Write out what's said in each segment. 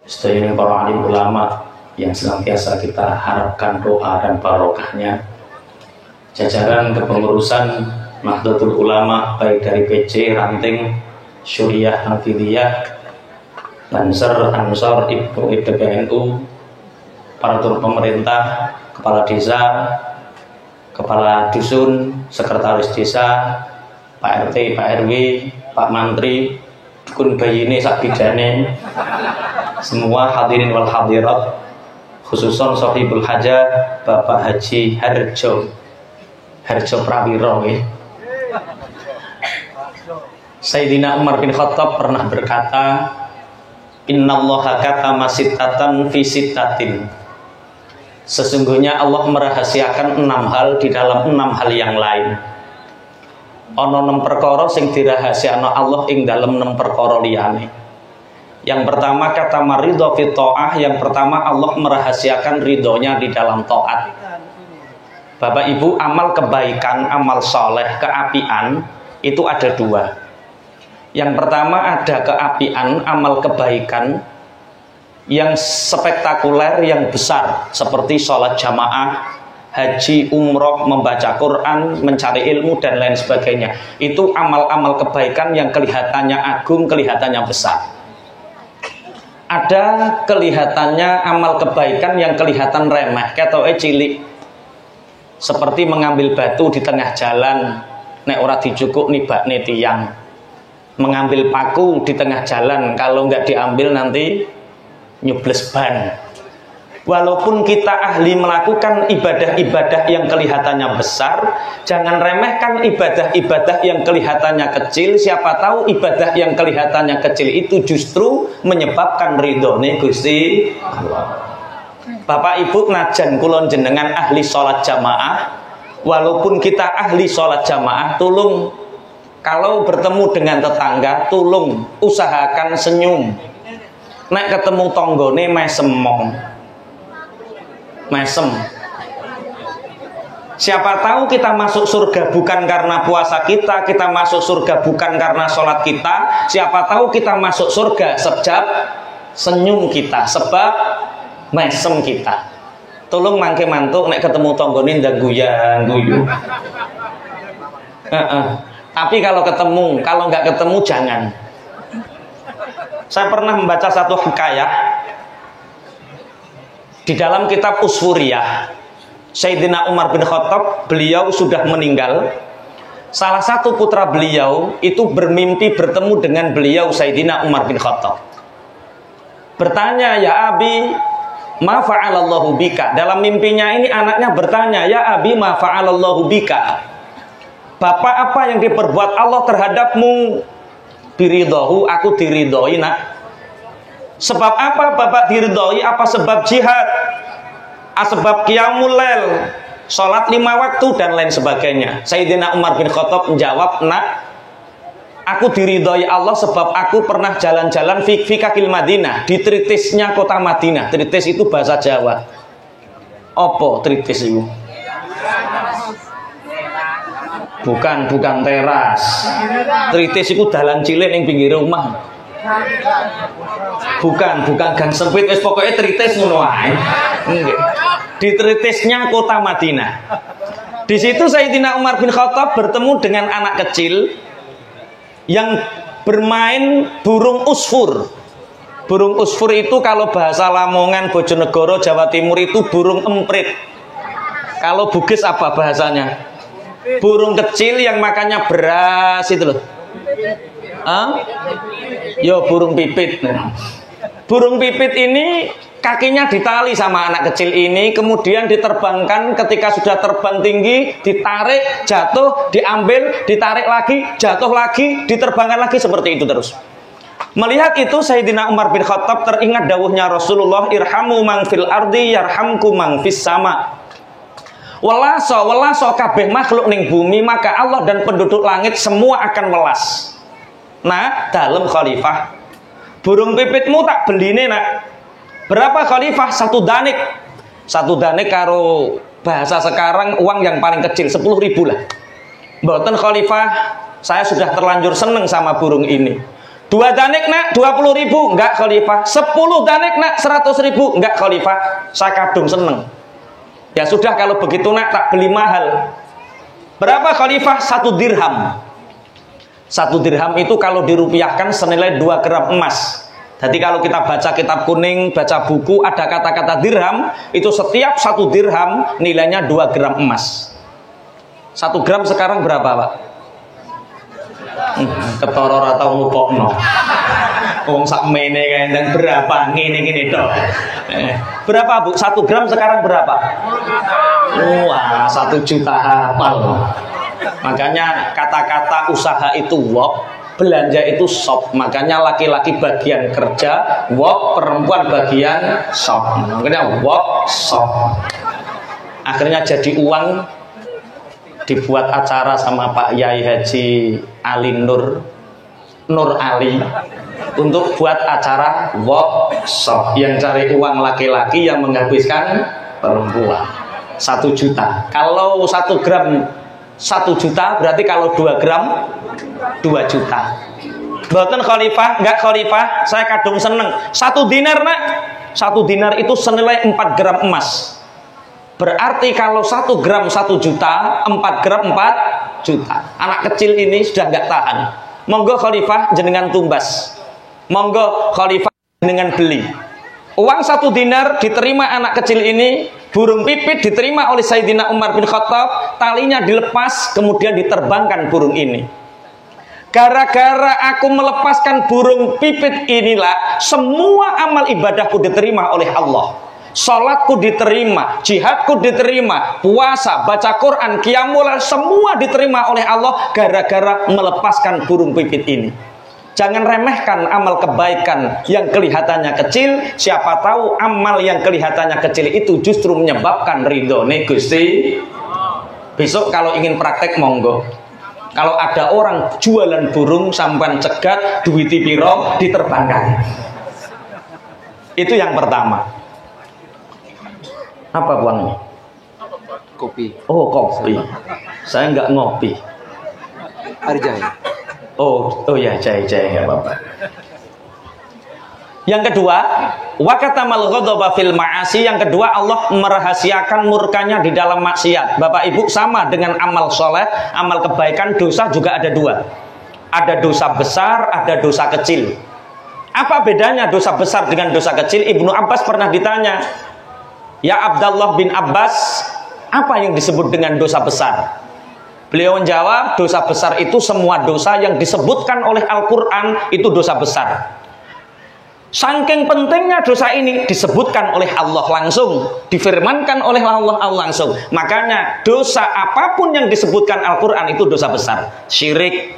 Sedaya para alim ulama yang senantiasa kita harapkan doa dan barokahnya, jajaran kepengurusan Nahdlatul Ulama baik dari PC, Ranting, Syuriah, Hafidhiyah, Banser, Ansor, Ibnu PBNU, para turun pemerintah, kepala desa, kepala dusun, sekretaris desa, Pak RT, Pak RW, Pak Mantri, dukun bayine sak bidane, semua hadirin wal hadirat, khususon sahibul hajah Bapak Haji Harjo Prawiro ya. Sayyidina Umar bin Khattab pernah berkata, innallaha katama sittatan fi sittatin. Sesungguhnya Allah merahasiakan 6 hal di dalam 6 hal yang lain. Ana 6 perkara sing dirahasiakno Allah ing dalam 6 perkara liyane. Yang pertama kata maridho fi ta'ah, yang pertama Allah merahasiakan ridhonya di dalam taat. Bapak Ibu, amal kebaikan, amal soleh, keapian itu ada 2. Yang pertama ada keapian, amal kebaikan yang spektakuler, yang besar, seperti sholat jamaah, haji, umroh, membaca Quran, mencari ilmu dan lain sebagainya. Itu amal-amal kebaikan yang kelihatannya agung, kelihatannya besar. Ada kelihatannya amal kebaikan yang kelihatan remeh, ketoke cilik, seperti mengambil batu di tengah jalan, nek ora dijukuk nibakne tiyang, mengambil paku di tengah jalan, kalau nggak diambil nanti nyubles ban. Walaupun kita ahli melakukan ibadah-ibadah yang kelihatannya besar, jangan remehkan ibadah-ibadah yang kelihatannya kecil. Siapa tahu ibadah yang kelihatannya kecil itu justru menyebabkan ridhone Gusti Allah. Bapak Ibu, najan kulon jenengan ahli sholat jamaah, walaupun kita ahli sholat jamaah, tolong kalau bertemu dengan tetangga, tolong usahakan senyum. Nek ketemu tonggone mesem. Siapa tahu kita masuk surga bukan karena puasa kita masuk surga bukan karena sholat kita. Siapa tahu kita masuk surga sebab senyum kita, sebab mesem kita. Tolong mangke mantuk nek ketemu tonggone ndak guyu. Tapi kalau nggak ketemu jangan. Saya pernah membaca satu hikayah di dalam kitab Usfuriyah. Sayyidina Umar bin Khattab, beliau sudah meninggal. Salah satu putra beliau itu bermimpi bertemu dengan beliau Sayyidina Umar bin Khattab. Bertanya, ya Abi, ma fa'alallahu bika. Dalam mimpinya ini anaknya bertanya, ya Abi, ma fa'alallahu bika. Bapak, apa yang diperbuat Allah terhadapmu? Biridahu, aku diridhoi nak. Sebab apa Bapak diridhoi? Apa sebab jihad? Sebab qiyamul lail, salat 5 waktu dan lain sebagainya. Sayyidina Umar bin Khattab menjawab, nak, aku diridhoi Allah sebab aku pernah jalan-jalan fi kakil Madinah, di tritisnya kota Madinah. Tritis itu bahasa Jawa. Opo tritis itu? Bukan teras. Tritis itu dalan cilik ning pinggir rumah. Bukan gang sempit, wis pokoknya tritis ngono wae. Di tritisnya kota Madinah. Di situ Sayyidina Umar bin Khattab bertemu dengan anak kecil yang bermain burung usfur. Burung usfur itu kalau bahasa Lamongan, Bojonegoro, Jawa Timur itu burung emprit. Kalau Bugis apa bahasanya? Burung kecil yang makannya beras itu loh. Yo burung pipit. Burung pipit ini kakinya ditali sama anak kecil ini, kemudian diterbangkan. Ketika sudah terbang tinggi, ditarik, jatuh, diambil, ditarik lagi, jatuh lagi, diterbangkan lagi, seperti itu terus. Melihat itu Sayyidina Umar bin Khattab teringat dawuhnya Rasulullah, irhamu man fil ardi yarhamku man fis sama. Welaso kabeh makhluk ning bumi, maka Allah dan penduduk langit semua akan welas. Nah, dalam khalifah, burung pipitmu tak beline nak. Berapa khalifah? 1 danik. 1 danik karo bahasa sekarang uang yang paling kecil 10.000 lah. Mboten khalifah, saya sudah terlanjur seneng sama burung ini. 2 danik nak 20.000, enggak khalifah. 10 danik nak 100.000, enggak khalifah. Saya kadung seneng. Ya sudah kalau begitu nak tak beli mahal. Berapa khalifah? 1 dirham. 1 dirham itu kalau dirupiahkan senilai 2 gram emas. Jadi kalau kita baca kitab kuning, baca buku, ada kata-kata dirham, itu setiap 1 dirham nilainya 2 gram emas. 1 gram sekarang berapa, Pak? Ketoror atau ngupokno. Wong sak mene kae ndang berapa ngene-ngene tok. Berapa, Bu? 1 gram sekarang berapa? Wah, 1 juta hafal. Makanya kata-kata usaha itu work, belanja itu shop. Makanya laki-laki bagian kerja, work, perempuan bagian shop. Makanya work shop. Akhirnya jadi uang, dibuat acara sama Pak Yai Haji Ali Nur Ali untuk buat acara workshop yang cari uang laki-laki yang menghabiskan perempuan. 1 juta. Kalau 1 gram 1 juta, berarti kalau 2 gram 2 juta. Mboten khalifah, enggak khalifah, saya kadung seneng. 1 dinar nak, 1 dinar itu senilai 4 gram emas. Berarti kalau 1 gram 1 juta, 4 gram 4 juta. Anak kecil ini sudah nggak tahan. Monggo khalifah jenengan tumbas. Monggo khalifah jenengan beli. Uang 1 dinar diterima anak kecil ini, burung pipit diterima oleh Sayyidina Umar bin Khattab, talinya dilepas, kemudian diterbangkan burung ini. Gara-gara aku melepaskan burung pipit inilah, semua amal ibadahku diterima oleh Allah. Salatku diterima, jihadku diterima, puasa, baca Quran, qiyamul semua diterima oleh Allah gara-gara melepaskan burung pipit ini. Jangan remehkan amal kebaikan yang kelihatannya kecil. Siapa tahu amal yang kelihatannya kecil itu justru menyebabkan ridhone Gusti. Besok kalau ingin praktek monggo. Kalau ada orang jualan burung sampan cegat, duwiti piro diterbangkan. Itu yang pertama. Apa uangnya? Kopi. Oh, kopi. Saya nggak ngopi. Ada jahe. Oh ya, jahe nggak apa-apa. Yang kedua, wakatamal ghadaba fil ma'asi. Yang kedua, Allah merahasiakan murkanya di dalam maksiat. Bapak Ibu, sama dengan amal soleh, amal kebaikan, dosa juga ada 2. Ada dosa besar, ada dosa kecil. Apa bedanya dosa besar dengan dosa kecil? Ibnu Abbas pernah ditanya, ya Abdullah bin Abbas, apa yang disebut dengan dosa besar? Beliau menjawab, dosa besar itu semua dosa yang disebutkan oleh Al-Quran itu dosa besar. Saking pentingnya dosa ini disebutkan oleh Allah langsung, difirmankan oleh Allah langsung. Makanya dosa apapun yang disebutkan Al-Quran itu dosa besar. Syirik,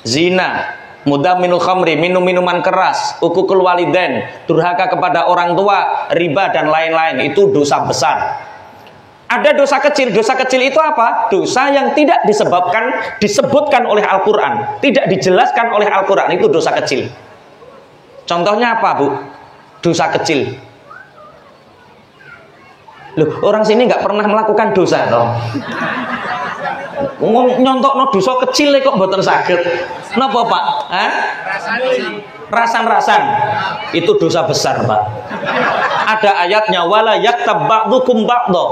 zina, mudhaminul khamri, minum minuman keras, ukukul walidain, durhaka kepada orang tua, riba dan lain-lain, itu dosa besar. Ada dosa kecil. Dosa kecil itu apa? Dosa yang tidak disebutkan oleh Al-Quran, tidak dijelaskan oleh Al-Quran, itu dosa kecil. Contohnya apa, Bu? Dosa kecil. Loh, orang sini nggak pernah melakukan dosa toh? Nyontokno dosa kecil kok mboten saged. Napa, Pak? Hah? Rasan-rasan. Itu dosa besar, Pak. Ada ayatnya, wala yaktab ba'dukum ba'dha.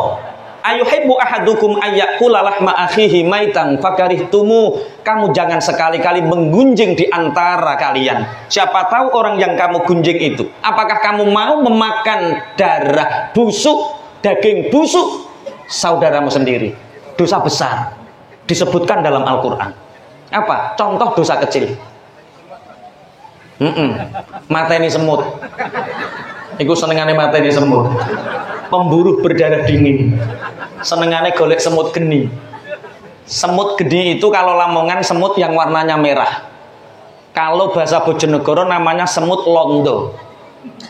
Ayuhibbu ahadukum ayyakula lahma akhihi maitan fakarihtumu. Kamu jangan sekali-kali menggunjing di antara kalian. Siapa tahu orang yang kamu gunjing itu, apakah kamu mau memakan darah busuk, daging busuk saudaramu sendiri? Dosa besar disebutkan dalam Al-Quran. Apa? Contoh dosa kecil. Mateni semut. Iku senengane mateni semut. Pemburu berdarah dingin. Senengane golek semut geni. Semut geni itu kalau Lamongan semut yang warnanya merah. Kalau bahasa Bojonegoro namanya semut londo.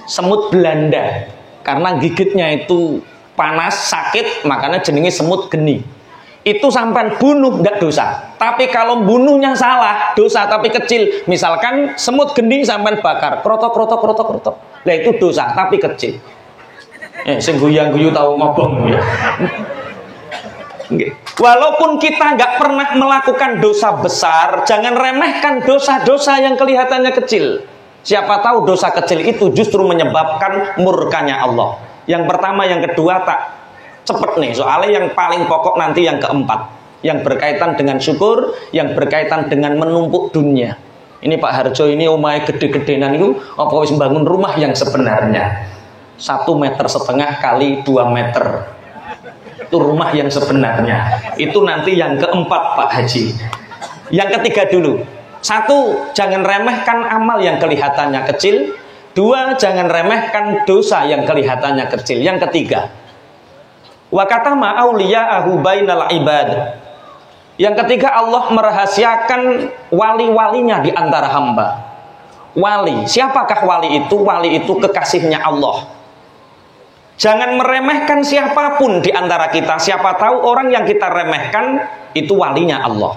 Semut Belanda. Karena gigitnya itu panas, sakit, makanya jenenge semut geni. Itu sampai bunuh nggak dosa. Tapi kalau bunuhnya salah, dosa tapi kecil. Misalkan semut geni sampai bakar, krotok. Nah itu dosa tapi kecil. Sing guyang-guyu tahu ngobong ya. Walaupun kita nggak pernah melakukan dosa besar, jangan remehkan dosa-dosa yang kelihatannya kecil. Siapa tahu dosa kecil itu justru menyebabkan murkanya Allah. Yang pertama, yang kedua tak cepet nih. Soalnya yang paling pokok nanti yang keempat, yang berkaitan dengan syukur, yang berkaitan dengan menumpuk dunia. Ini Pak Harjo ini omai gede-gedenan itu apa wis bangun rumah yang sebenarnya 1,5 meter kali 2 meter. Itu rumah yang sebenarnya. Itu nanti yang keempat Pak Haji. Yang ketiga dulu. 1, jangan remehkan amal yang kelihatannya kecil. 2, jangan remehkan dosa yang kelihatannya kecil. Yang ketiga, wa katama auliya'ahu bainal ibad. Yang ketiga, Allah merahasiakan wali-walinya di antara hamba. Wali, siapakah wali itu? Wali itu kekasihnya Allah. Jangan meremehkan siapapun di antara kita. Siapa tahu orang yang kita remehkan itu walinya Allah.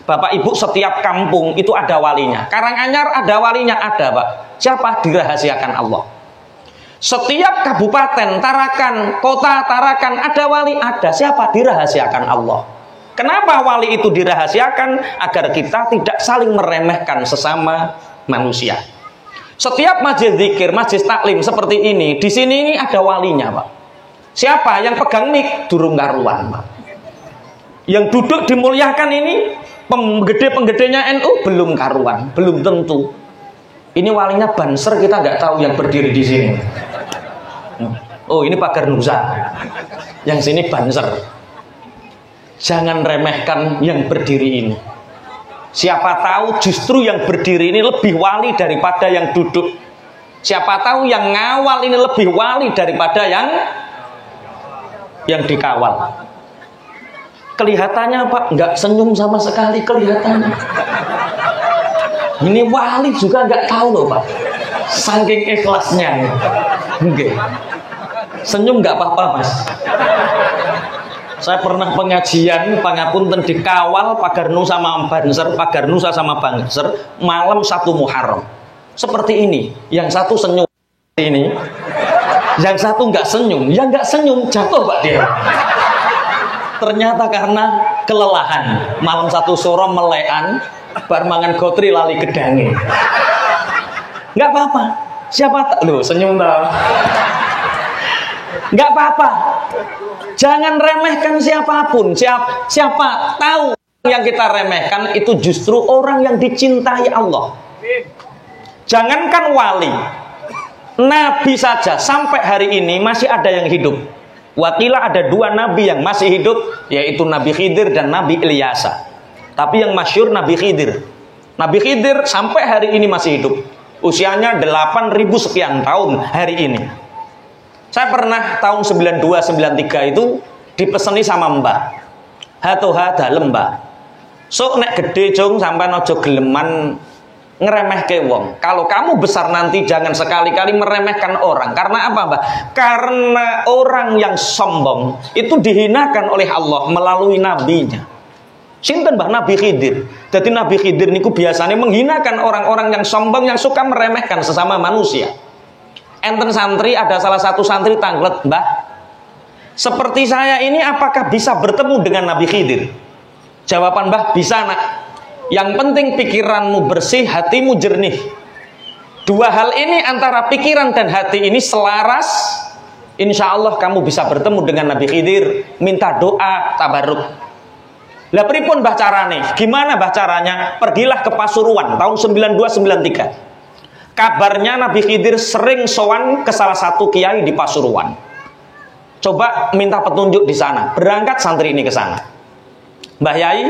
Bapak Ibu, setiap kampung itu ada walinya. Karanganyar ada walinya, ada Pak. Siapa? Dirahasiakan Allah. Setiap kabupaten, Tarakan, kota Tarakan ada wali, ada. Siapa? Dirahasiakan Allah. Kenapa wali itu dirahasiakan? Agar kita tidak saling meremehkan sesama manusia. Setiap majelis zikir, majelis taklim seperti ini, di sini ini ada walinya, Pak. Siapa? Yang pegang mik durung karuan, Pak. Yang duduk dimuliakan ini penggede-penggedenya NU belum karuan, belum tentu. Ini walinya Banser, kita nggak tahu yang berdiri di sini. Oh, ini Pagar Nusa. Yang sini Banser. Jangan remehkan yang berdiri ini. Siapa tahu justru yang berdiri ini lebih wali daripada yang duduk. Siapa tahu yang ngawal ini lebih wali daripada yang dikawal. Kelihatannya Pak, nggak senyum sama sekali kelihatannya. Ini wali juga nggak tahu loh Pak. Saking ikhlasnya. Enggak. Senyum nggak apa-apa Mas. Saya pernah pengajian pangapunten dikawal Pagar Nusa sama Banser, Pagar Nusa sama Banser malam 1 Muharram. Seperti ini, yang satu senyum ini, yang satu nggak senyum, yang nggak senyum jatuh Pak dia. Ternyata karena kelelahan, malam 1 sore melekan, bar mangan gotri lali gedange. Nggak apa-apa. Siapa loh senyum tau. Nggak apa-apa. Jangan remehkan siapapun. Siapa tahu yang kita remehkan itu justru orang yang dicintai Allah. Jangankan wali, nabi saja sampai hari ini masih ada yang hidup. Wakilah ada 2 nabi yang masih hidup, yaitu Nabi Khidir dan Nabi Ilyasa. Tapi yang masyhur Nabi Khidir. Nabi Khidir sampai hari ini masih hidup. Usianya 8.000 sekian tahun hari ini. Saya pernah tahun 92-93 itu dipeseni sama Mbah. Hatoha dalem Mbah. Sok nek gede jong sampai nojo geleman ngeremehke wong. Kalau kamu besar nanti jangan sekali-kali meremehkan orang. Karena apa Mbah? Karena orang yang sombong itu dihinakan oleh Allah melalui nabinya. Sinten Mbah? Nabi Khidir. Jadi Nabi Khidir niku biasanya menghinakan orang-orang yang sombong yang suka meremehkan sesama manusia. Enten santri, ada salah satu santri tanglet, Mbah, seperti saya ini apakah bisa bertemu dengan Nabi Khidir? Jawaban Mbah, bisa nak. Yang penting pikiranmu bersih, hatimu jernih. 2 hal ini antara pikiran dan hati ini selaras, insya Allah kamu bisa bertemu dengan Nabi Khidir. Minta doa tabaruk. Lah pripun Mbah carane? Gimana Mbah caranya? Pergilah ke Pasuruan tahun 92-93. Kabarnya Nabi Khidir sering sowan ke salah satu kiai di Pasuruan. Coba minta petunjuk di sana. Berangkat santri ini ke sana. Mbah Yai,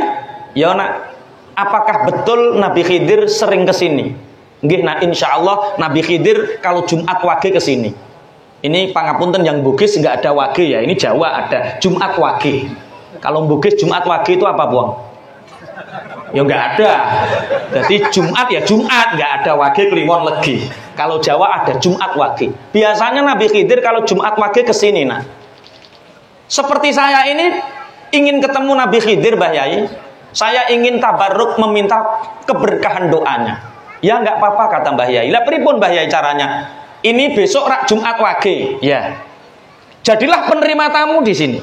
ya nak, apakah betul Nabi Khidir sering ke sini? Nggih, nah insya Allah Nabi Khidir kalau Jumat Wage ke sini. Ini pangapunten yang Bugis nggak ada Wage ya. Ini Jawa ada Jumat Wage. Kalau Bugis Jumat Wage itu apa, Buang? Ya nggak ada. Jadi Jumat ya Jumat, nggak ada Wage Kliwon Legi. Kalau Jawa ada Jumat Wage. Biasanya Nabi Khidir kalau Jumat Wage kesini. Nah, seperti saya ini ingin ketemu Nabi Khidir, Mbah Yai. Saya ingin tabarruk meminta keberkahan doanya. Ya nggak apa-apa kata Mbah Yai. Lah pripun Mbah Yai caranya? Ini besok rak Jumat Wage. Ya. Jadilah penerima tamu di sini.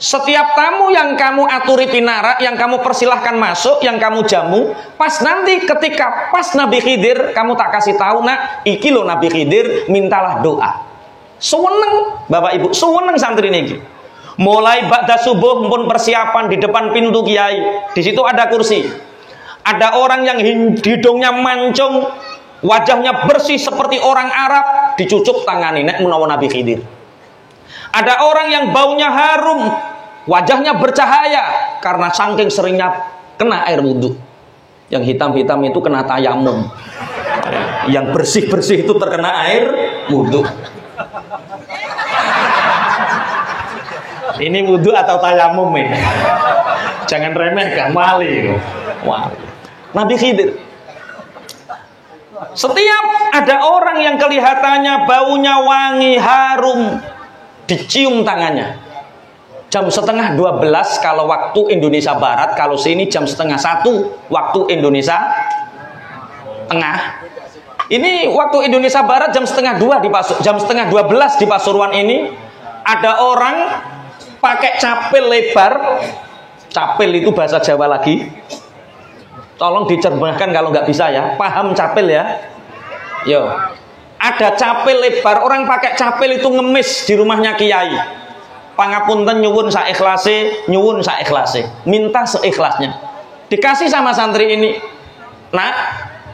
Setiap tamu yang kamu aturi pinara, yang kamu persilahkan masuk, yang kamu jamu, pas nanti ketika pas Nabi Khidir, kamu tak kasih tahu, nak, iki lo Nabi Khidir, mintalah doa. Seweneng, Bapak Ibu, seweneng santri ini. Mulai ba'da subuh pun persiapan di depan pintu kiai. Di situ ada kursi. Ada orang yang hidungnya mancung, wajahnya bersih seperti orang Arab, dicucuk tangani, nek menawa Nabi Khidir. Ada orang yang baunya harum, wajahnya bercahaya karena saking seringnya kena air wudhu. Yang hitam-hitam itu kena tayamum. Yang bersih-bersih itu terkena air wudhu. Ini wudhu atau tayamum ini? Jangan remehkan, wali. Nabi Khidir. Setiap ada orang yang kelihatannya baunya wangi, harum, dicium tangannya. Jam setengah 12 kalau waktu Indonesia Barat, kalau sini jam setengah 1 waktu Indonesia Tengah. Ini waktu Indonesia Barat jam setengah 2 jam setengah 12 di Pasuruan ini ada orang pakai capil lebar. Capil itu bahasa Jawa lagi. Tolong dicermahkan kalau nggak bisa ya. Paham capil ya? Yo. Ada capil lebar, orang pakai capil itu ngemis di rumahnya kiai. Pangapunten nyuwun saikhlase, nyuwun saikhlase. Minta seikhlasnya. Dikasih sama santri ini. Nak,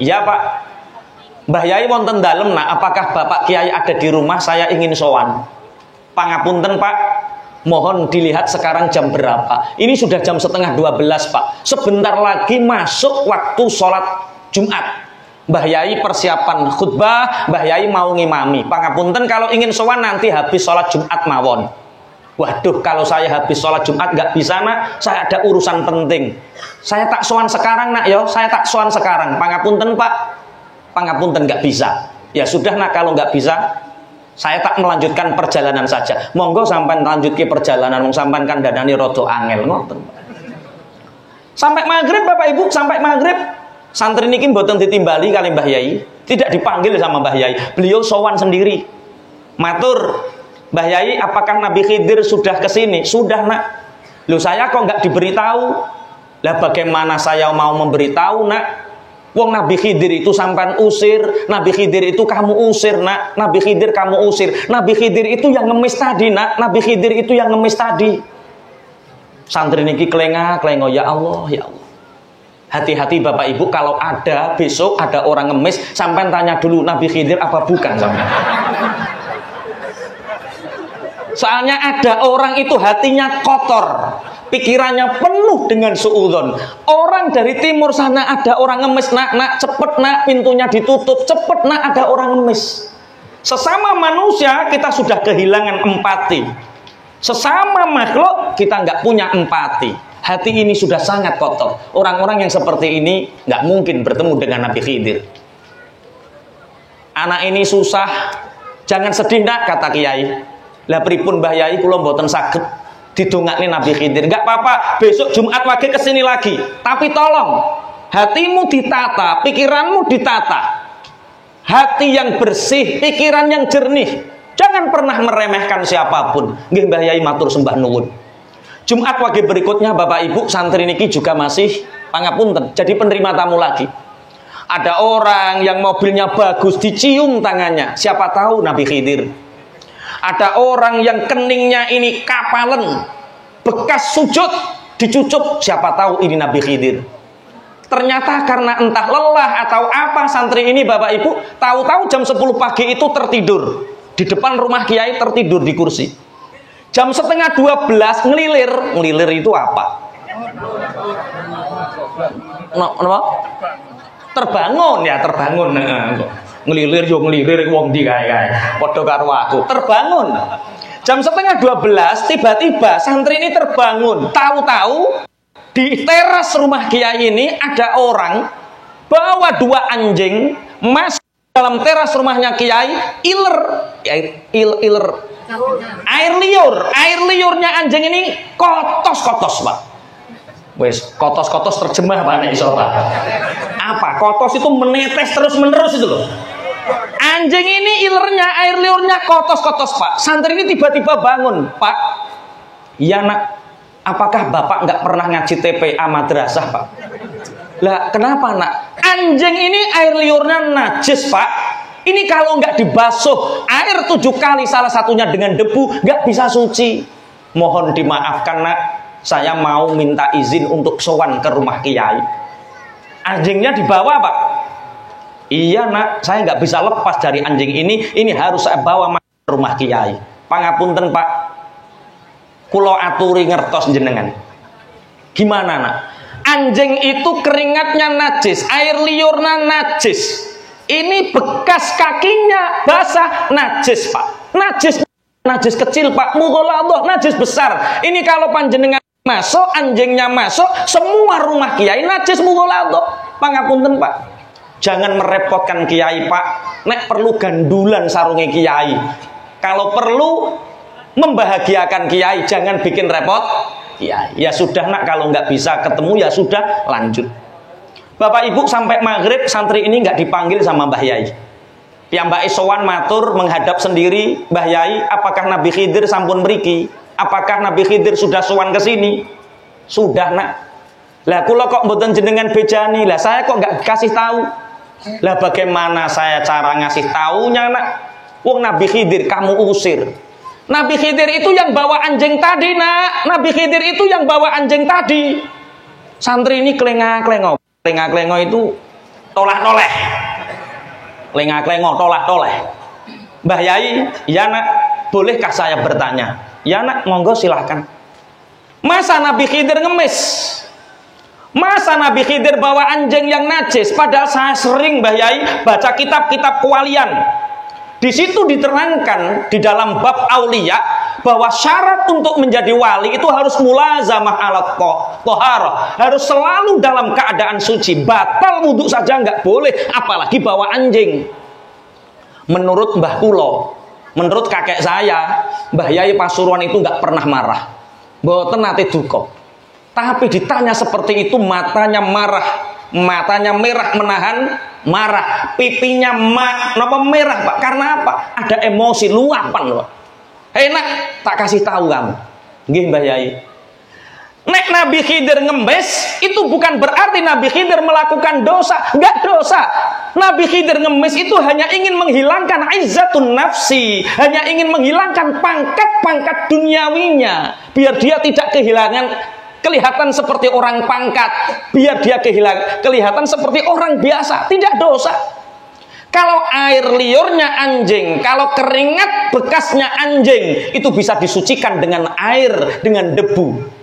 iya Pak. Mbah Yai wonten dalem, nak, apakah Bapak Kiai ada di rumah? Saya ingin sowan. Pangapunten Pak, mohon dilihat sekarang jam berapa. Ini sudah jam setengah 12 Pak. Sebentar lagi masuk waktu sholat Jumat. Mbah Yai persiapan khutbah, Mbah Yai mau ngimami. Pangapunten kalau ingin sowan nanti habis sholat Jumat mawon. Waduh, kalau saya habis sholat Jumat nggak bisa nak, saya ada urusan penting. Saya tak sowan sekarang nak yo, saya tak sowan sekarang. Pangapunten Pak, pangapunten nggak bisa. Ya sudah nak, kalau nggak bisa, saya tak melanjutkan perjalanan saja. Monggo sampai lanjut ke perjalanan, sampai kan danani rodo angel ngoten. Sampai maghrib Bapak Ibu, sampai maghrib. Santri niki mboten ditimbali kali Mbah Yai, tidak dipanggil sama Mbah Yai. Beliau sowan sendiri. Matur, Mbah Yai, apakah Nabi Khidir sudah kesini? Sudah nak. Loh saya kok nggak diberitahu? Lah bagaimana saya mau memberitahu nak? Wong Nabi Khidir itu sampan usir, Nabi Khidir itu kamu usir nak, Nabi Khidir kamu usir, Nabi Khidir itu yang ngemis tadi nak, Nabi Khidir itu yang ngemis tadi. Santri niki kelenga-kelengo, ya Allah, ya Allah. Hati-hati Bapak Ibu, kalau ada besok ada orang ngemis, sampai tanya dulu Nabi Khidir apa bukan sampai. Soalnya ada orang itu hatinya kotor, pikirannya penuh dengan suudzon. Orang dari timur sana ada orang ngemis, nak cepet nak pintunya ditutup, cepet nak ada orang ngemis. Sesama manusia kita sudah kehilangan empati. Sesama makhluk kita nggak punya empati. Hati ini sudah sangat kotor. Orang-orang yang seperti ini nggak mungkin bertemu dengan Nabi Khidir. Anak ini susah, jangan sedih nak, kata Kiai. Lah pripun Mbah Yai, kula mboten saged didongakne Nabi Khidir. Enggak apa-apa, besok Jumat lagi kesini lagi. Tapi tolong hatimu ditata, pikiranmu ditata. Hati yang bersih, pikiran yang jernih. Jangan pernah meremehkan siapapun. Nggih Mbah Yai matur sembah nuwun. Jumat wage berikutnya Bapak Ibu santri niki juga masih pangapunten, jadi penerima tamu lagi. Ada orang yang mobilnya bagus, dicium tangannya, siapa tahu Nabi Khidir. Ada orang yang keningnya ini kapalen, bekas sujud, dicucup, siapa tahu ini Nabi Khidir. Ternyata karena entah lelah atau apa, santri ini Bapak Ibu tahu-tahu jam 10 pagi itu tertidur di depan rumah Kiai, tertidur di kursi. Jam setengah 12 ngelilir itu apa? Terbangun ya, terbangun. Ngelilir yo ngelilir wong ndi kae. Padha karo aku. Terbangun. Jam setengah 12 tiba-tiba santri ini terbangun. Tahu-tahu di teras rumah Kiai ini ada orang bawa 2 anjing masuk dalam teras rumahnya Kiai, iler. Air liurnya anjing ini kotos Pak. Wes kotos terjemah Pak nek iso Pak. Apa? Kotos itu menetes terus menerus itu loh. Anjing ini air liurnya kotos Pak. Santri ini tiba-tiba bangun, Pak. "Iya nak, apakah bapak nggak pernah ngaji TPA madrasah pak?" "Lah kenapa nak?" "Anjing ini air liurnya najis pak. Ini kalau nggak dibasuh air 7 kali, salah satunya dengan debu, nggak bisa suci. Mohon dimaafkan nak, saya mau minta izin untuk sowan ke rumah kiai." "Anjingnya dibawa pak?" "Iya nak, saya nggak bisa lepas dari anjing ini harus saya bawa ke rumah kiai. Pangapunten pak, kulo aturi ngertos jenengan." "Gimana nak?" "Anjing itu keringatnya najis, air liurnya najis. Ini bekas kakinya basah, najis pak. Najis kecil pak, mughaladhah najis besar. Ini kalau panjenengan masuk, anjingnya masuk, semua rumah kiai najis mughaladhah. Pangapunten pak, jangan merepotkan kiai pak. Nek perlu gandulan sarunge kiai. Kalau perlu membahagiakan kiai, jangan bikin repot kiai. Ya sudah nak, kalau nggak bisa ketemu ya sudah, lanjut." Bapak ibu sampai maghrib santri ini nggak dipanggil sama Mbah Yai. Piyambake sowan matur menghadap sendiri, "Mbah Yai, apakah Nabi Khidir sampun mriki? Apakah Nabi Khidir sudah sowan ke sini?" "Sudah nak." "Lah kula kok mboten jenengan bejani? Lah saya kok nggak kasih tahu?" "Lah bagaimana saya cara ngasih taunya nak? Wong Nabi Khidir kamu usir." "Nabi Khidir itu yang bawa anjing tadi nak. Nabi Khidir itu yang bawa anjing tadi." Santri ini kelengah-kelengok. Kelengah-kelengok itu tolak-toleh. Kelengah-kelengok, tolak-toleh. "Mbah Yai, ya nak, bolehkah saya bertanya?" "Ya nak, monggo silahkan." "Masa Nabi Khidir ngemis? Masa Nabi Khidir bawa anjing yang najis? Padahal saya sering Mbah Yai baca kitab-kitab kewalian. Di situ diterangkan di dalam bab aulia bahwa syarat untuk menjadi wali itu harus mulazamah alat toharah, harus selalu dalam keadaan suci. Batal wudhu saja nggak boleh, apalagi bawa anjing." Menurut Mbah Kulo, menurut kakek saya, Mbah Yai Pasuruan itu nggak pernah marah, mboten nate duka. Tapi ditanya seperti itu, matanya marah, matanya merah menahan marah, pipinya merah pak. Karena apa? Ada emosi luapan pak. "Enak, tak kasih tahu kamu." "Nggih Mbah Yai." Nek Nabi Khidir ngemis itu bukan berarti Nabi Khidir melakukan dosa, enggak dosa. Nabi Khidir ngemis itu hanya ingin menghilangkan izzatun nafsi, hanya ingin menghilangkan pangkat-pangkat duniawinya, biar dia tidak kelihatan seperti orang pangkat, biar dia kelihatan seperti orang biasa, tidak dosa. Kalau air liurnya anjing, kalau keringat bekasnya anjing, itu bisa disucikan dengan air, dengan debu.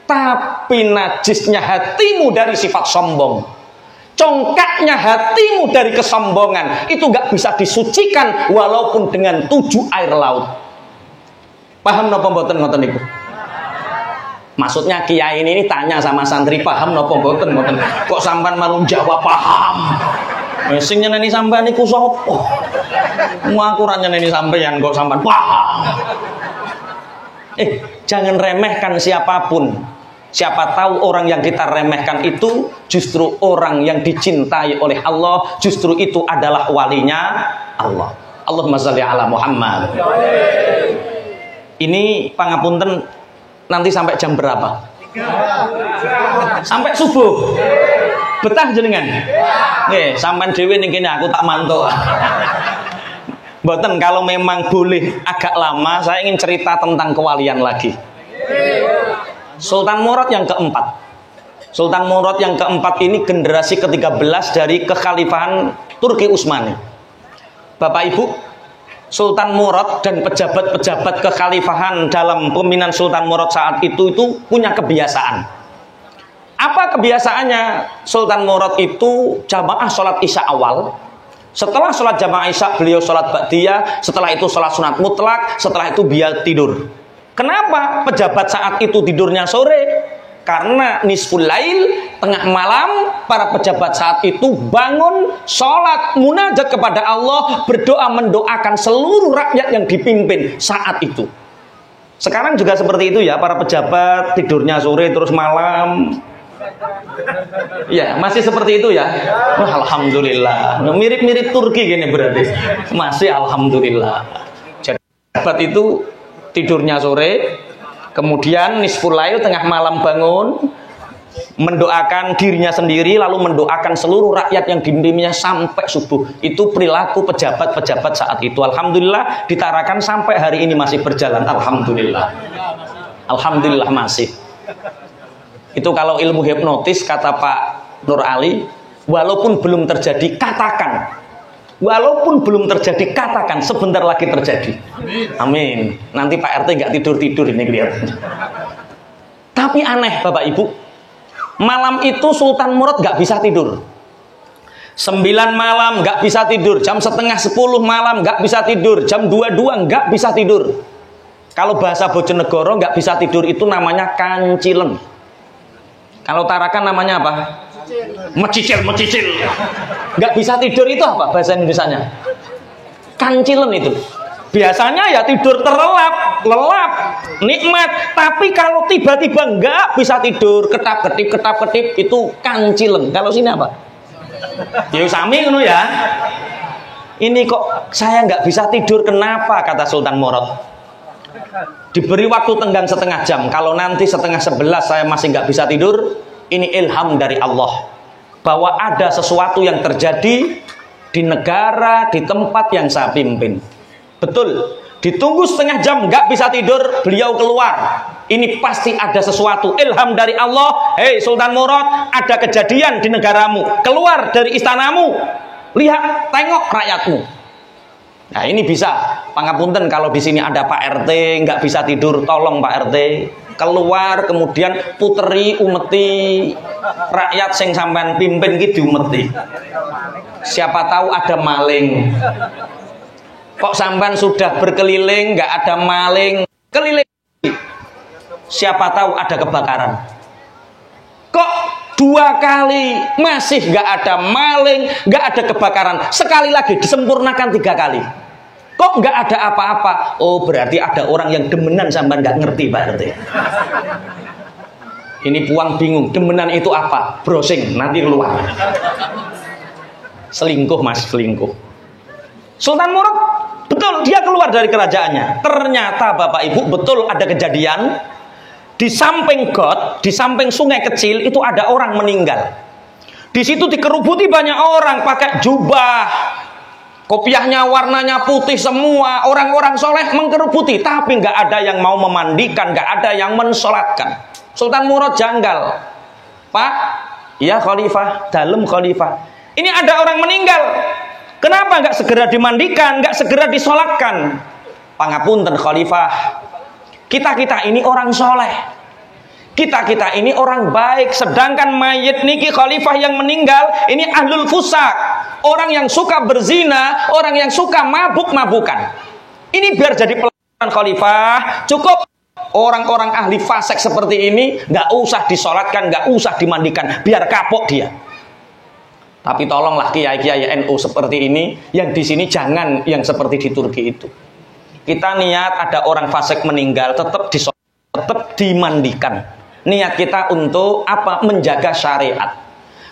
Tapi najisnya hatimu dari sifat sombong, congkaknya hatimu dari kesombongan, itu gak bisa disucikan walaupun dengan 7 air laut. Paham napa mboten ngoten niku? Maksudnya kiai ini tanya sama santri, paham napa mboten mboten? Kok sampean malu jawab paham? Sing nyeneni sampean niku sapa? Mu aku ra nyeneni sampean kok sampean paham. Jangan remehkan siapapun. Siapa tahu orang yang kita remehkan itu justru orang yang dicintai oleh Allah, justru itu adalah walinya Allah. Allahumma shalli ala Muhammad. Ini pangapunten, nanti sampai jam berapa? Sampai subuh. Betah jenengan? Nggih, sampean dhewe ning kene aku tak mantuk. Mboten, kalau memang boleh agak lama, saya ingin cerita tentang kewalian lagi. Sultan Murad yang keempat. Sultan Murad yang keempat ini generasi ke-13 dari kekhalifahan Turki Utsmani. Bapak Ibu, Sultan Murad dan pejabat-pejabat kekhalifahan dalam pemimpinan Sultan Murad saat itu punya kebiasaan. Apa kebiasaannya? Sultan Murad itu jamaah sholat isya awal. Setelah sholat jamaah isya beliau sholat ba'diyah. Setelah itu sholat sunat mutlak. Setelah itu biar tidur. Kenapa pejabat saat itu tidurnya sore? Karena nisful lail, tengah malam, para pejabat saat itu bangun, sholat, munajat kepada Allah, berdoa mendoakan seluruh rakyat yang dipimpin saat itu. Sekarang juga seperti itu ya, para pejabat tidurnya sore terus malam. Ya, masih seperti itu ya. Nah, alhamdulillah. Mirip-mirip Turki gini berarti. Masih alhamdulillah. Jadi pejabat itu tidurnya sore, Kemudian nisful lail, tengah malam bangun, mendoakan dirinya sendiri, lalu mendoakan seluruh rakyat yang diimpinya sampai subuh. Itu perilaku pejabat-pejabat saat itu. Alhamdulillah ditarakan sampai hari ini masih berjalan. Alhamdulillah. Alhamdulillah masih. Itu kalau ilmu hipnotis, kata Pak Nur Ali, walaupun belum terjadi, katakan. Walaupun belum terjadi, katakan sebentar lagi terjadi. Amin. Nanti Pak RT nggak tidur-tidur ini kelihatannya. Tapi aneh Bapak Ibu, malam itu Sultan Murad nggak bisa tidur. 9 malam nggak bisa tidur, jam setengah 10 malam nggak bisa tidur, jam 22 nggak bisa tidur. Kalau bahasa Bojonegoro nggak bisa tidur itu namanya kancilen. Kalau Tarakan namanya apa? Mecicil. Nggak bisa tidur itu apa bahasa Indonesianya? Kancilen itu. Biasanya ya tidur terlelap, lelap, nikmat. Tapi kalau tiba-tiba nggak bisa tidur, ketap-ketip itu kancilen. Kalau sini apa? Ya sami ngono ya. Ini kok saya nggak bisa tidur, kenapa? Kata Sultan Murad. Diberi waktu tenggang setengah jam. Kalau nanti setengah 11 saya masih nggak bisa tidur, ini ilham dari Allah bahwa ada sesuatu yang terjadi di negara, di tempat yang saya pimpin. Betul, ditunggu setengah jam nggak bisa tidur, beliau keluar. Ini pasti ada sesuatu, ilham dari Allah. Hei Sultan Murad, ada kejadian di negaramu. Keluar dari istanamu, lihat, tengok rakyatmu. Nah ini bisa. Pangapunten kalau di sini ada Pak RT nggak bisa tidur, tolong Pak RT keluar, kemudian puteri umeti rakyat sing sampean pimpin gitu umeti. Siapa tahu ada maling. Kok sampean sudah berkeliling nggak ada maling, keliling. Siapa tahu ada kebakaran. Kok 2 kali masih nggak ada maling, nggak ada kebakaran, sekali lagi disempurnakan 3 kali. Kok nggak ada apa-apa? Oh berarti ada orang yang demenan sampean nggak ngerti Pak RT. Ini Puang bingung, demenan itu apa? Browsing, nanti keluar. Selingkuh Mas, selingkuh. Sultan Murad, betul dia keluar dari kerajaannya. Ternyata Bapak Ibu betul ada kejadian di samping got, di samping sungai kecil itu ada orang meninggal. Di situ dikerubuti banyak orang pakai jubah, kopiahnya warnanya putih semua, orang-orang soleh mengkerubuti, tapi nggak ada yang mau memandikan, nggak ada yang mensolatkan. Sultan Murad janggal, Pak, ya Khalifah, dalam Khalifah, ini ada orang meninggal, kenapa nggak segera dimandikan, nggak segera disolatkan? Pangapunten Khalifah, kita ini orang soleh, kita ini orang baik, sedangkan mayit niki Khalifah yang meninggal ini ahlul fusak, orang yang suka berzina, orang yang suka mabuk-mabukan. Ini biar jadi pelajaran Khalifah, cukup orang-orang ahli fasik seperti ini nggak usah disolatkan, nggak usah dimandikan, biar kapok dia. Tapi tolonglah kiai-kiai NU seperti ini, yang di sini jangan yang seperti di Turki itu. Kita niat ada orang fasik meninggal, tetap dimandikan. Niat kita untuk apa? Menjaga syariat.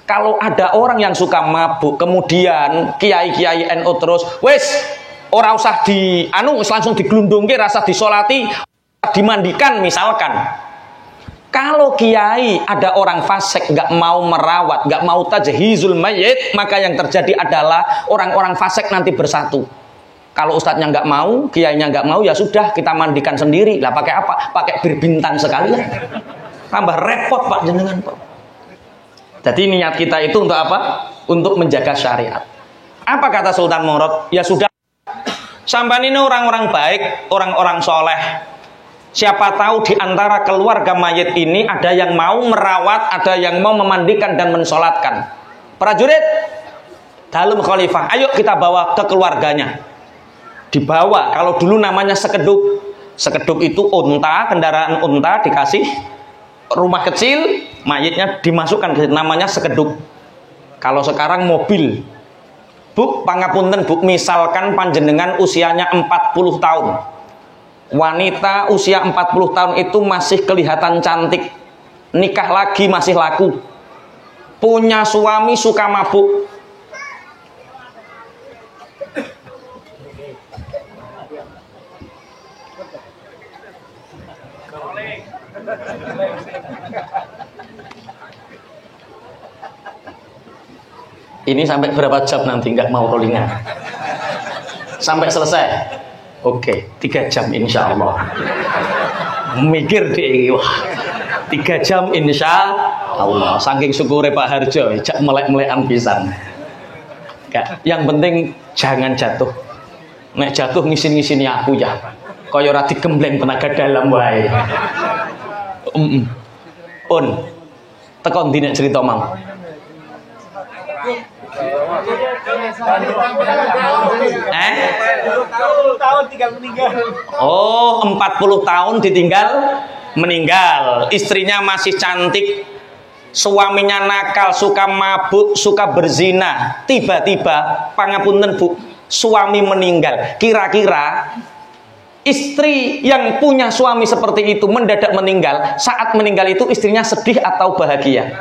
Kalau ada orang yang suka mabuk, kemudian kiai-kiai NU terus, wes, ora usah langsung digelundungke, rasa disolati, dimandikan misalkan. Kalau kiai ada orang fasik nggak mau merawat, nggak mau tajhizul mayyit, maka yang terjadi adalah orang-orang fasik nanti bersatu. Kalau ustadznya nggak mau, kiainya nggak mau, ya sudah kita mandikan sendiri. Lah pakai apa? Pakai bir bintang sekalian. Tambah repot Pak jenengan Pak. Jadi niat kita itu untuk apa? Untuk menjaga syariat. Apa kata Sultan Murad? Ya sudah, sampai ini orang-orang baik, orang-orang soleh. Siapa tahu di antara keluarga mayit ini ada yang mau merawat, ada yang mau memandikan dan mensolatkan. Prajurit, dalam Khalifah, ayo kita bawa ke keluarganya. Dibawa, kalau dulu namanya sekeduk. Sekeduk itu unta, kendaraan unta dikasih rumah kecil, mayitnya dimasukkan ke namanya sekeduk. Kalau sekarang mobil. Bu, pangapunten Bu, misalkan panjenengan usianya 40 tahun. Wanita usia 40 tahun itu masih kelihatan cantik, nikah lagi masih laku, punya suami suka mabuk. Ini sampai berapa jam nanti? Nggak mau rollingan. Sampai selesai. Oke, 3 jam insya Allah. Mikir deh, wah, 3 jam insya Allah. Saking syukur Pak Harjo, jak melek-melekan pisan. Yang penting jangan jatuh. Nek jatuh ngisin-ngisini aku ya. Kaya ora digembleng tenaga dalam wae. Pun tekon ndi nek cerita mau. Tahun tinggal meninggal. Oh, 40 tahun ditinggal meninggal. Istrinya masih cantik, suaminya nakal, suka mabuk, suka berzina. Tiba-tiba, pangapunten Bu, suami meninggal. Kira-kira istri yang punya suami seperti itu mendadak meninggal, saat meninggal itu istrinya sedih atau bahagia?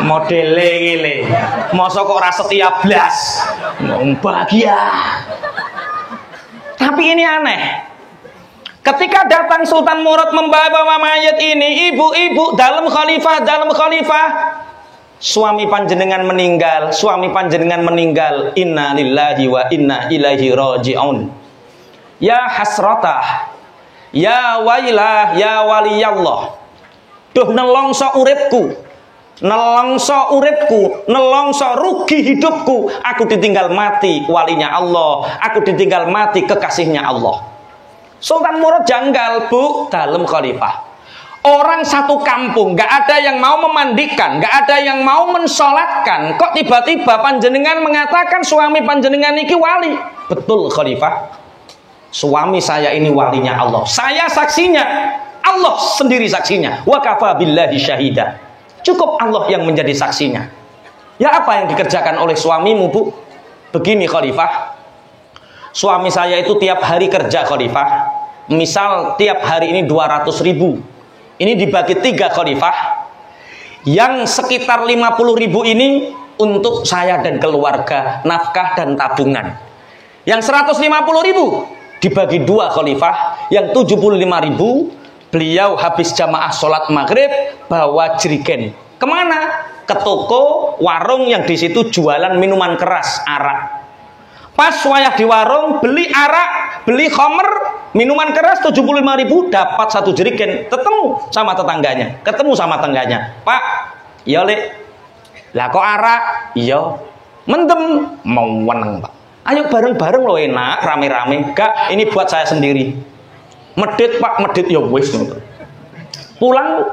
Modele gile, masa kok ora setia blas, bahagia. Tapi ini aneh. Ketika datang Sultan Murad membawa mayat ini, ibu-ibu dalam khalifah, suami panjenengan meninggal, Inna lillahi wa inna ilaihi raji'un. Ya hasratah, ya wailah, ya waliyallah. Duh nelongso uripku, nelongso rugi hidupku. Aku ditinggal mati walinya Allah, aku ditinggal mati kekasihnya Allah. Sultan Murad janggal Bu, dalam khalifah. Orang satu kampung gak ada yang mau memandikan, gak ada yang mau mensolatkan. Kok tiba-tiba panjenengan mengatakan suami panjenengan ini wali? Betul khalifah, suami saya ini walinya Allah. Saya saksinya, Allah sendiri saksinya. Wa kafa billahi syahida. Cukup Allah yang menjadi saksinya. Ya apa yang dikerjakan oleh suamimu Bu? Begini khalifah, suami saya itu tiap hari kerja khalifah. Misal tiap hari ini 200.000. Ini dibagi 3 khalifah. Yang sekitar 50.000 ini untuk saya dan keluarga, nafkah dan tabungan. Yang 150.000 dibagi 2 khalifah. Yang 75.000 beliau habis jamaah sholat maghrib bawa jerigen. Kemana? Ke toko warung yang di situ jualan minuman keras, arak. Pas wayah di warung beli arak, beli khamr, minuman keras 75.000, dapat 1 jerigen. Ketemu sama tetangganya, Pak, iya Lek. Lah kok arak? Iya. Mendem, mau weneng Pak. Ayo bareng-bareng lo, enak, rame-rame. Gak, ini buat saya sendiri. Medit Pak, medit ya wis. Pulang.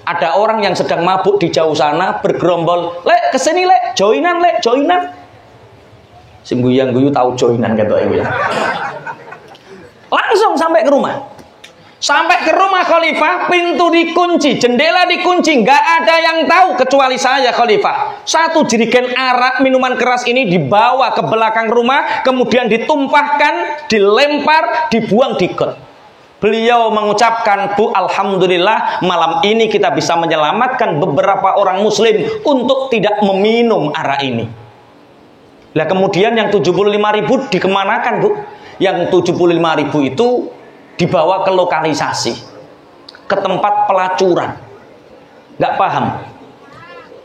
Ada orang yang sedang mabuk di jauh sana bergerombol, Lek kesini Lek, joinan Lek, joinan. Sing guyu tahu joinan gitu ya. Langsung sampai ke rumah. Sampai ke rumah khalifah, pintu dikunci, jendela dikunci, nggak ada yang tahu kecuali saya khalifah. 1 jerigen arak minuman keras ini dibawa ke belakang rumah, kemudian ditumpahkan, dilempar, dibuang di got. Beliau mengucapkan, Bu, alhamdulillah malam ini kita bisa menyelamatkan beberapa orang muslim untuk tidak meminum arak ini. Lah kemudian yang 75.000 dikemanakan Bu? Yang 75.000 itu dibawa ke lokalisasi, ke tempat pelacuran. Gak paham.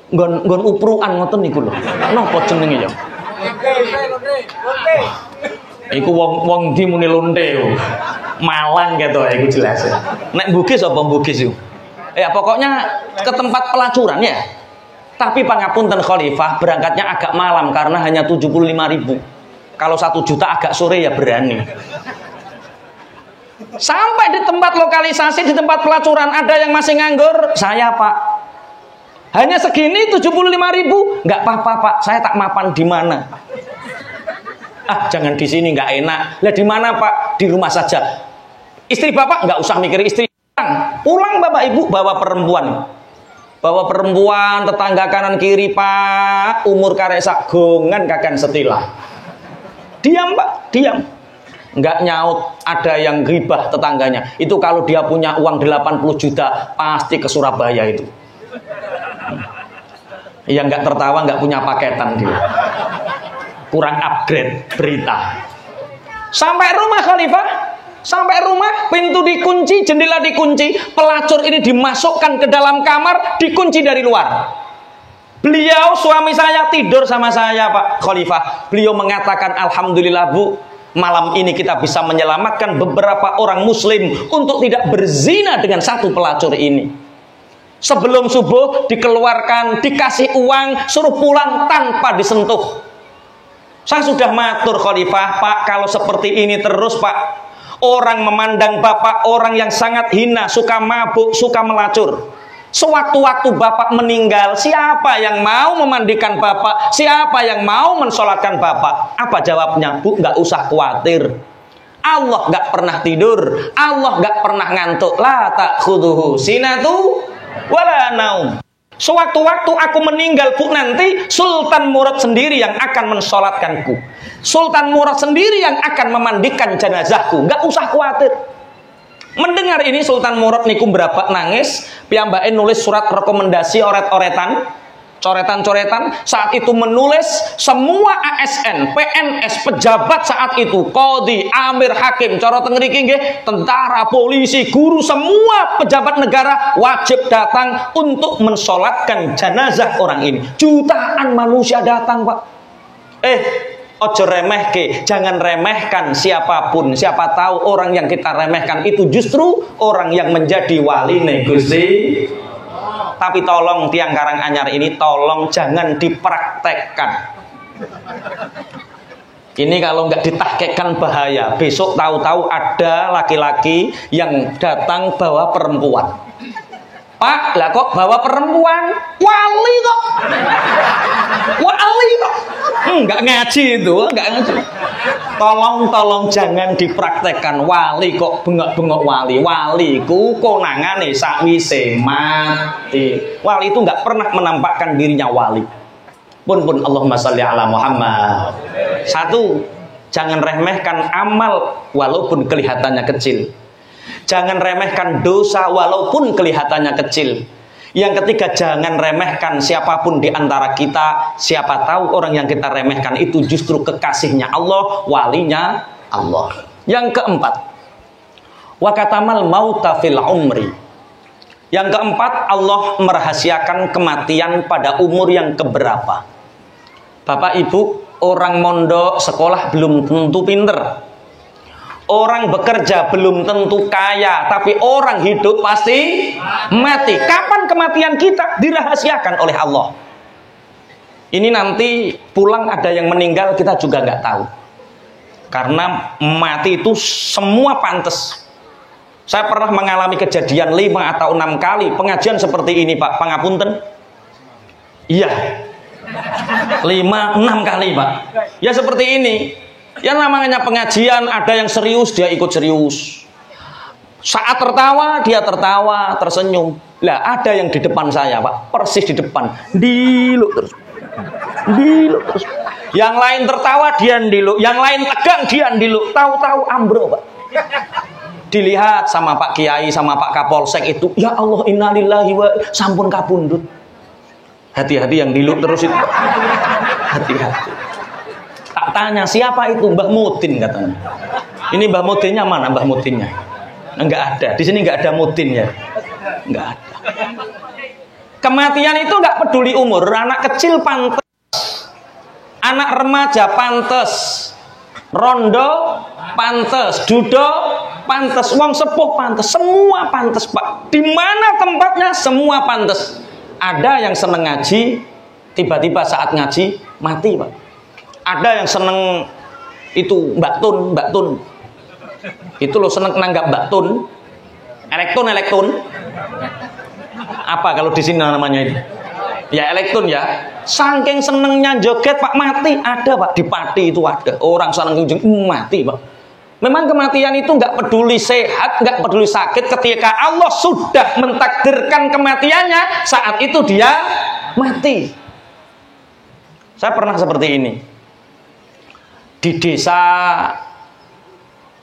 Nggon upruan ngoten niku lho. Napa jenenge ya? Iku wong ndi muni lonte yo. Malang gitu iku jelas. Nek Bugis apa Bugis yo? Ya pokoknya ke tempat pelacuran ya. Tapi pangapunten khalifah berangkatnya agak malam karena hanya 75.000. Kalau 1 juta agak sore ya berani. Sampai di tempat lokalisasi, di tempat pelacuran, ada yang masih nganggur. Saya Pak, hanya segini 75.000. Nggak apa-apa Pak, saya tak mapan di mana? Ah jangan di sini, nggak enak. Lah di mana Pak? Di rumah saja. Istri Bapak nggak usah mikir istri. Pulang Bapak Ibu bawa perempuan tetangga kanan kiri Pak, umur karek sak gongan kakan setilah. Diam Pak, diam. Nggak nyaut, ada yang ghibah tetangganya. Itu kalau dia punya uang 80 juta pasti ke Surabaya itu. Yang nggak tertawa nggak punya paketan dia. Kurang upgrade berita. Sampai rumah khalifah, Sampai rumah, pintu dikunci, jendela dikunci, pelacur ini dimasukkan ke dalam kamar, dikunci dari luar. Beliau, suami saya, tidur sama saya, Pak Khalifah. Beliau mengatakan, alhamdulillah Bu, malam ini kita bisa menyelamatkan beberapa orang muslim untuk tidak berzina dengan satu pelacur ini. Sebelum subuh dikeluarkan, dikasih uang, suruh pulang tanpa disentuh. Saya sudah matur Khalifah, Pak, kalau seperti ini terus Pak, orang memandang Bapak orang yang sangat hina, suka mabuk, suka melacur. Sewaktu-waktu Bapak meninggal, siapa yang mau memandikan Bapak? Siapa yang mau mensolatkan Bapak? Apa jawabnya? Bu, nggak usah khawatir. Allah nggak pernah tidur, Allah nggak pernah ngantuk. La ta'khudhuhu sinatu wala naum. Sewaktu-waktu aku meninggal Bu, nanti Sultan Murad sendiri yang akan mensolatkanku. Sultan Murad sendiri yang akan memandikan jenazahku. Gak usah khawatir. Mendengar ini Sultan Murad niku berapa nangis. Piyambake nulis surat rekomendasi oret-oretan, coretan-coretan. Saat itu menulis semua ASN, PNS, pejabat saat itu, qadhi, amir, hakim, cara teng mriki nggih, tentara, polisi, guru, semua pejabat negara wajib datang untuk mensolatkan jenazah orang ini. Jutaan manusia datang, Pak. Ojo remehke, jangan remehkan siapapun. Siapa tahu orang yang kita remehkan itu justru orang yang menjadi wali Gusti. Tapi tolong tiang Karanganyar ini tolong jangan dipraktekkan. Ini kalau nggak ditahkekkan bahaya. Besok tahu-tahu ada laki-laki yang datang bawa perempuan. Pak, lah kok bawa perempuan? Wali kok. Wali kok. Enggak ngaji itu, enggak ngaji. Tolong jangan dipraktekkan. Wali kok bengok-bengok wali. Wali ku konangane sakwise mati. Wali itu enggak pernah menampakkan dirinya wali. Pun Allahumma sholli ala Muhammad. Satu, jangan remehkan amal walaupun kelihatannya kecil. Jangan remehkan dosa walaupun kelihatannya kecil. Yang ketiga, jangan remehkan siapapun di antara kita. Siapa tahu orang yang kita remehkan itu justru kekasihnya Allah, walinya Allah. Yang keempat, wa katamal mauta fil umri. Yang keempat, Allah merahasiakan kematian pada umur yang keberapa. Bapak Ibu, orang mondok sekolah belum tentu pinter. Orang bekerja belum tentu kaya, tapi orang hidup pasti mati. Kapan kematian kita? Dirahasiakan oleh Allah. Ini nanti pulang ada yang meninggal, kita juga nggak tahu. Karena mati itu semua pantas. Saya pernah mengalami kejadian 5 atau 6 kali pengajian seperti ini, Pak. Pangapunten. Iya. 5-6 kali, Pak. Ya seperti ini. Yang namanya pengajian, ada yang serius, dia ikut serius. Saat tertawa, dia tertawa, tersenyum. Lah, ada yang di depan saya, Pak, persis di depan. Diluk terus. Diluk terus. Yang lain tertawa, dia diluk. Yang lain tegang, dia diluk. Tahu-tahu ambruk, Pak. Dilihat sama Pak Kiai, sama Pak Kapolsek itu, ya Allah, innalillahi wa sampun kapundhut. Hati-hati yang diluk terus itu. Hati-hati. Tak tanya siapa itu, Mbah Mudin katanya. Ini Mbah Mudinnya mana Mbah Mudinnya? Enggak ada. Di sini enggak ada Mudin ya. Enggak ada. Kematian itu enggak peduli umur. Anak kecil pantas. Anak remaja pantas. Rondo pantas. Dudo pantas. Wong sepuh pantas. Semua pantas, Pak. Di mana tempatnya semua pantas. Ada yang seneng ngaji, tiba-tiba saat ngaji mati, Pak. Ada yang seneng itu Mbak Tun. Itu loh seneng nanggap Mbak Tun. Elektron. Apa kalau di sini namanya itu? Ya elektron ya. Saking senengnya joget Pak mati. Ada Pak, di Pati itu ada. Orang seneng mati, Pak. Memang kematian itu nggak peduli sehat, nggak peduli sakit. Ketika Allah sudah mentakdirkan kematiannya, saat itu dia mati. Saya pernah seperti ini. Di desa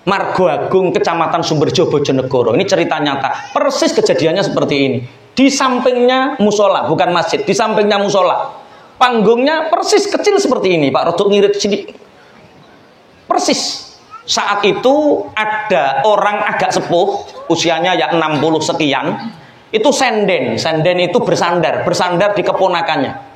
Margo Agung, Kecamatan Sumberjo, Bojonegoro. Ini cerita nyata. Persis kejadiannya seperti ini. Di sampingnya musola, bukan masjid. Di sampingnya musola. Panggungnya persis kecil seperti ini, Pak. Rodok ngirit sini. Persis. Saat itu ada orang agak sepuh, usianya ya 60 sekian, itu senden itu bersandar di keponakannya.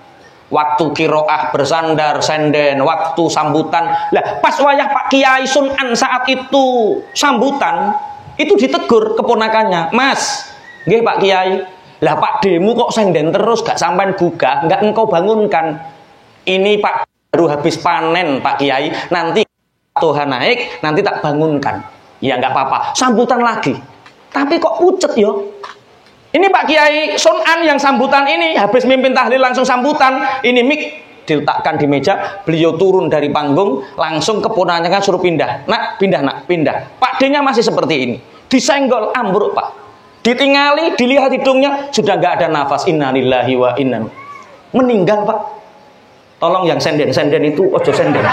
Waktu kiroah bersandar senden, waktu sambutan. Lah pas wayah Pak Kiai Sunan saat itu sambutan, itu ditegur keponakannya, "Mas, nggih Pak Kiai, lah Pak Demu kok senden terus gak sampean gugah, gak engkau bangunkan. Ini Pak baru habis panen Pak Kiai, nanti Tuhan naik, nanti tak bangunkan." Ya nggak apa-apa, sambutan lagi. Tapi kok pucet yo? Ini Pak Kiai Sunan yang sambutan ini habis mimpin tahlil langsung sambutan. Ini mic diletakkan di meja, beliau turun dari panggung, langsung keponakannya kan suruh pindah. Nak, pindah. Pak D-nya masih seperti ini. Disenggol, ambruk Pak. Ditingali, dilihat hidungnya sudah nggak ada nafas. Innalillahi wa inna. Meninggal Pak. Tolong yang senden itu ojo senden.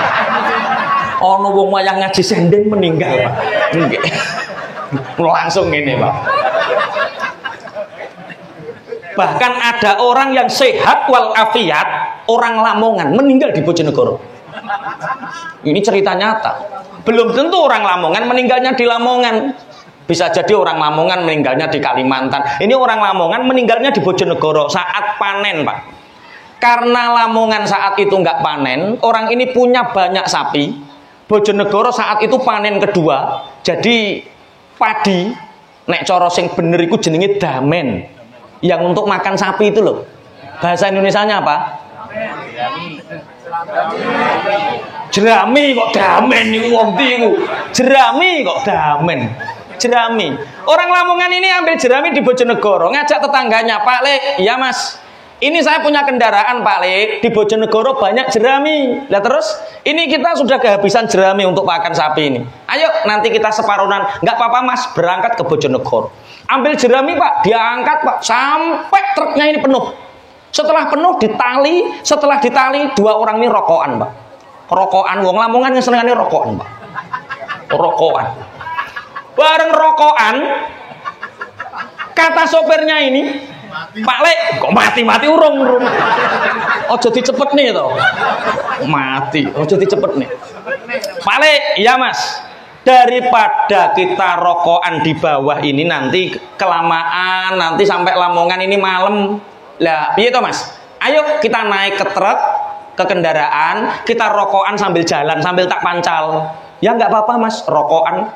Ono wong wayang ngaji senden meninggal Pak. Nggih. Langsung ini Pak. Bahkan ada orang yang sehat walafiat, orang Lamongan meninggal di Bojonegoro. Ini cerita nyata. Belum tentu orang Lamongan meninggalnya di Lamongan. Bisa jadi orang Lamongan meninggalnya di Kalimantan. Ini orang Lamongan meninggalnya di Bojonegoro saat panen Pak. Karena Lamongan saat itu nggak panen, orang ini punya banyak sapi. Bojonegoro saat itu panen kedua, jadi padi nek cara sing bener iku jenenge damen. Yang untuk makan sapi itu loh. Bahasa Indonesianya apa? Jerami kok damen niku wong ndi iku? Jerami kok damen. Jerami. Orang Lamongan ini ambil jerami di Bojonegoro, ngajak tetangganya, "Pak Lek, iya Mas. Ini saya punya kendaraan Pak Lek, di Bojonegoro banyak jerami. Lah terus, ini kita sudah kehabisan jerami untuk makan sapi ini. Ayo nanti kita separuhan." "Nggak apa-apa Mas, berangkat ke Bojonegoro." Ambil jerami Pak, dia angkat Pak, sampai truknya ini penuh. Setelah penuh ditali, dua orang ini rokokan Pak. Rokokan, wong Lamongan yang senengane rokokan Pak. Rokokan. Bareng rokokan, kata sopirnya ini, "Pak Lek, kok mati urung. Ojo dicepet nih toh. Mati, ojo dicepet nih. Pak Lek, iya Mas. Daripada kita rokokan di bawah ini nanti kelamaan, nanti sampai Lamongan ini malam. Lah, piye toh Mas? Ayo kita naik ke truk, ke kendaraan, kita rokokan sambil jalan, sambil tak pancal." "Ya nggak apa-apa Mas, rokokan."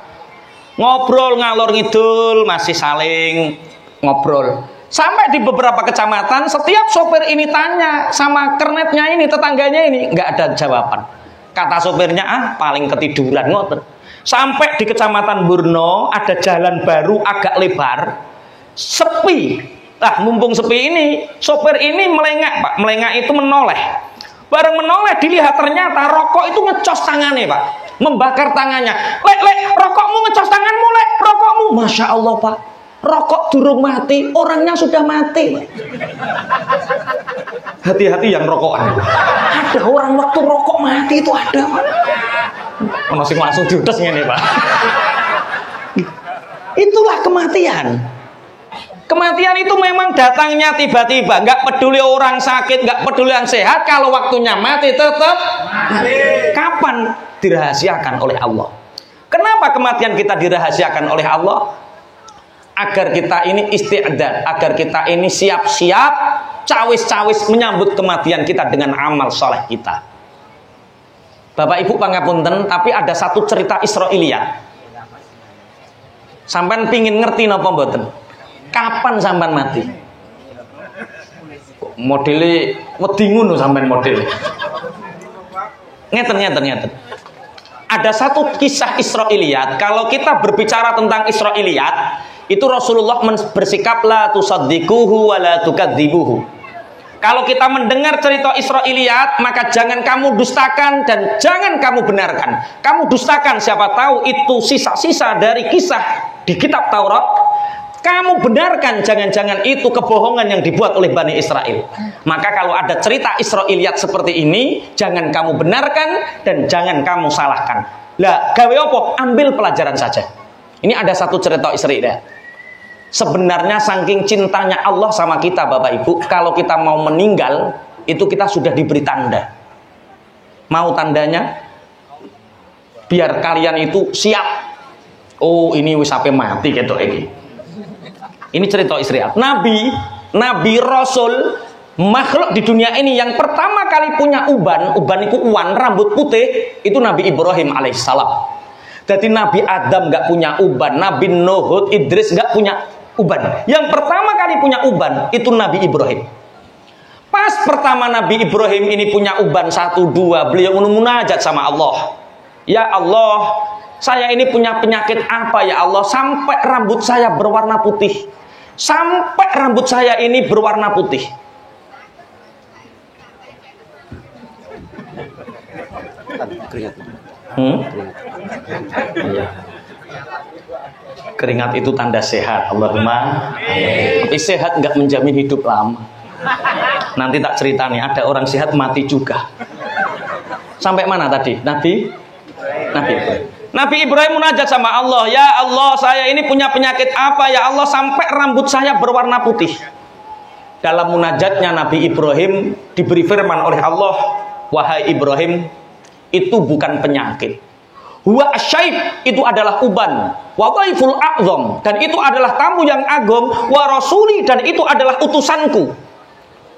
Ngobrol ngalor ngidul, masih saling ngobrol. Sampai di beberapa kecamatan, setiap sopir ini tanya sama kernetnya ini, tetangganya ini, nggak ada jawaban. Kata sopirnya, paling ketiduran ngoten. Sampai di kecamatan Burno, ada jalan baru agak lebar, sepi. Nah, mumpung sepi ini, sopir ini melengak Pak. Melengak itu menoleh. Bareng menoleh, dilihat ternyata rokok itu ngecos tangannya Pak. Membakar tangannya. Lek, rokokmu ngecos tanganmu, Lek, rokokmu." Masya Allah Pak. Rokok durung mati, orangnya sudah mati. Hati-hati yang rokokan. Ada orang waktu rokok mati itu ada Pak. Masih langsung diutus ngene Pak. Itulah kematian. Kematian itu memang datangnya tiba-tiba. Nggak peduli orang sakit, nggak peduli yang sehat. Kalau waktunya mati tetap mati. Kapan? Dirahasiakan oleh Allah. Kenapa kematian kita dirahasiakan oleh Allah? Agar kita ini isti'dad, agar kita ini siap-siap, cawis-cawis menyambut kematian kita dengan amal soleh kita. Bapak Ibu pangapunten, tapi ada satu cerita Israiliyat. Sampean pingin ngerti napa mboten? Kapan sampean mati? Modele wedi ngono sampean modele. Ngeten. Ada satu kisah Israiliyat. Kalau kita berbicara tentang Israiliyat, itu Rasulullah bersikap la tusaddiquhu wa la tukadzibuhu. Kalau kita mendengar cerita Israiliyat, maka jangan kamu dustakan dan jangan kamu benarkan. Kamu dustakan, siapa tahu itu sisa-sisa dari kisah di kitab Taurat. Kamu benarkan, jangan-jangan itu kebohongan yang dibuat oleh Bani Israel. Maka kalau ada cerita Israiliyat seperti ini, jangan kamu benarkan dan jangan kamu salahkan. Lah, gawe apa? Ambil pelajaran saja. Ini ada satu cerita Israiliyat. Sebenarnya saking cintanya Allah sama kita Bapak Ibu, kalau kita mau meninggal, itu kita sudah diberi tanda. Mau tandanya? biar kalian itu siap. Oh, ini wis sampai mati ketok iki. Ini cerita Israel. Nabi Rasul makhluk di dunia ini yang pertama kali punya uban itu uwan rambut putih, itu Nabi Ibrahim alaihissalam. Jadi Nabi Adam nggak punya uban, Nabi Nuh, Idris nggak punya uban. Yang pertama kali punya uban itu Nabi Ibrahim. Pas pertama Nabi Ibrahim ini punya uban 1, 2, beliau munajat sama Allah. Ya Allah, saya ini punya penyakit apa ya Allah sampai rambut saya berwarna putih. Sampai rambut saya ini berwarna putih. Keringat. Iya. Keringat itu tanda sehat, Allahumma. Tapi sehat nggak menjamin hidup lama. Nanti tak cerita nih, ada orang sehat mati juga. Sampai mana tadi? Nabi Ibrahim munajat sama Allah. Ya Allah, saya ini punya penyakit apa ya Allah sampai rambut saya berwarna putih. Dalam munajatnya Nabi Ibrahim diberi firman oleh Allah, wahai Ibrahim, itu bukan penyakit. Huwa asyaib, itu adalah uban. Wa dhaiful a'zam, dan itu adalah tamu yang agung. Wa rasuli, dan itu adalah utusanku.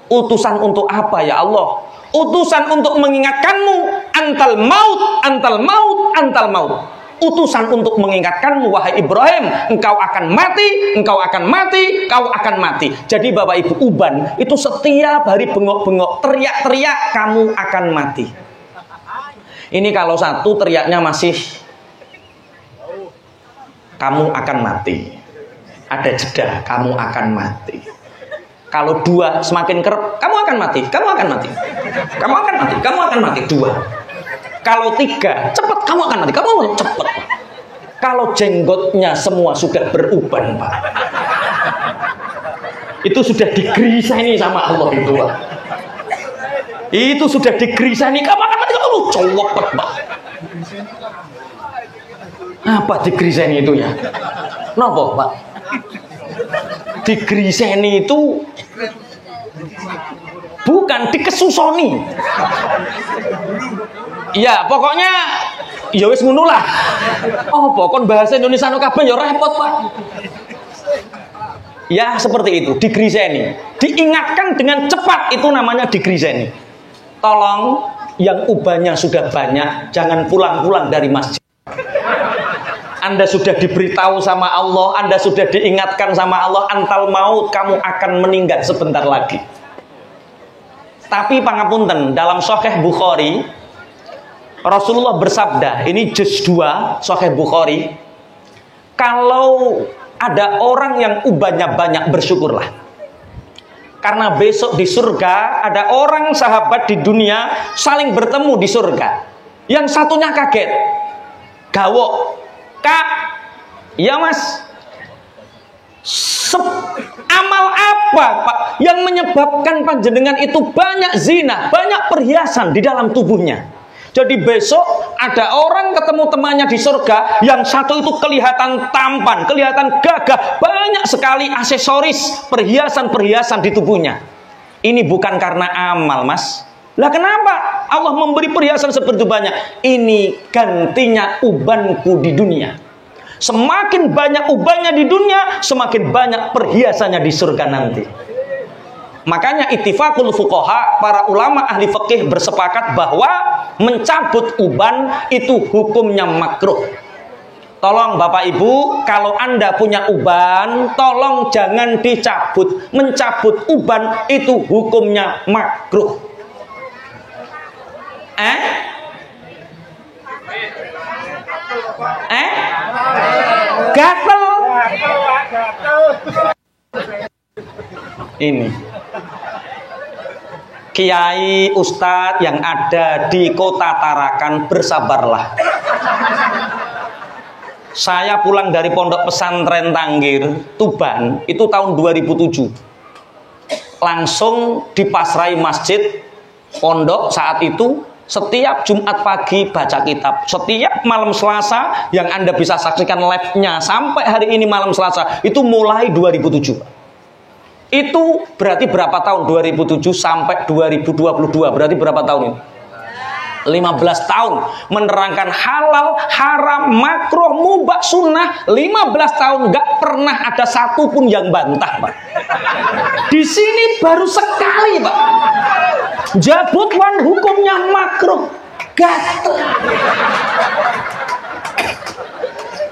Utusan untuk apa ya Allah? Utusan untuk mengingatkanmu antal maut. Utusan untuk mengingatkanmu wahai Ibrahim, engkau akan mati. Jadi Bapak Ibu, uban itu setiap hari bengok-bengok, teriak-teriak kamu akan mati. Ini kalau satu teriaknya masih kamu akan mati, ada jeda, kamu akan mati. Kalau 2 semakin kerap, kamu akan mati. 2. Kalau 3, cepat kamu akan mati. Kamu cepat. Kalau jenggotnya semua sudah beruban, Pak, itu sudah digriseni sama Allah itu, Pak. Itu sudah digriseni, kamu akan mati. Kamu colok, Pak. Apa digriseni itu ya? Napa, Pak? Digriseni itu bukan dikesusoni. Ya pokoknya ya wis ngono lah. Oh pokok bahasa Indonesia no kabeh ya repot, Pak. Ya seperti itu, digriseni. Diingatkan dengan cepat, itu namanya digriseni. Tolong yang ubannya sudah banyak jangan pulang-pulang dari masjid. Anda sudah diberitahu sama Allah, Anda sudah diingatkan sama Allah, antal maut, kamu akan meninggal sebentar lagi. Tapi pangapunten, dalam Sahih Bukhari Rasulullah bersabda, ini juz 2 Sahih Bukhari, kalau ada orang yang ubannya banyak, bersyukurlah. Karena besok di surga ada orang sahabat di dunia saling bertemu di surga. Yang satunya kaget, gawok, Kak, ya Mas, amal apa Pak yang menyebabkan panjenengan itu banyak zina, banyak perhiasan di dalam tubuhnya? Jadi besok ada orang ketemu temannya di surga, yang satu itu kelihatan tampan, kelihatan gagah, banyak sekali aksesoris, perhiasan-perhiasan di tubuhnya. Ini bukan karena amal, Mas. Lah kenapa Allah memberi perhiasan seperti banyak? Ini gantinya ubanku di dunia. Semakin banyak ubannya di dunia, semakin banyak perhiasannya di surga nanti. Makanya ittifaqul fuqaha, para ulama ahli fikih bersepakat bahwa mencabut uban itu hukumnya makruh. Tolong Bapak Ibu, kalau Anda punya uban, tolong jangan dicabut. Mencabut uban itu hukumnya makruh. Gatel. Ini kiai ustadz yang ada di kota Tarakan, bersabarlah. Saya pulang dari pondok pesantren Tanggir, Tuban, itu tahun 2007. Langsung dipasrai masjid pondok saat itu. Setiap Jumat pagi baca kitab, setiap malam Selasa yang Anda bisa saksikan live-nya sampai hari ini malam Selasa, itu mulai 2007. Itu berarti berapa tahun? 2007 sampai 2022, berarti berapa tahun ini? 15 tahun menerangkan halal, haram, makruh, mubah, sunnah. 15 tahun nggak pernah ada satupun yang bantah, Pak. Di sini baru sekali, Pak. Jabutwan hukumnya makruh, gatel.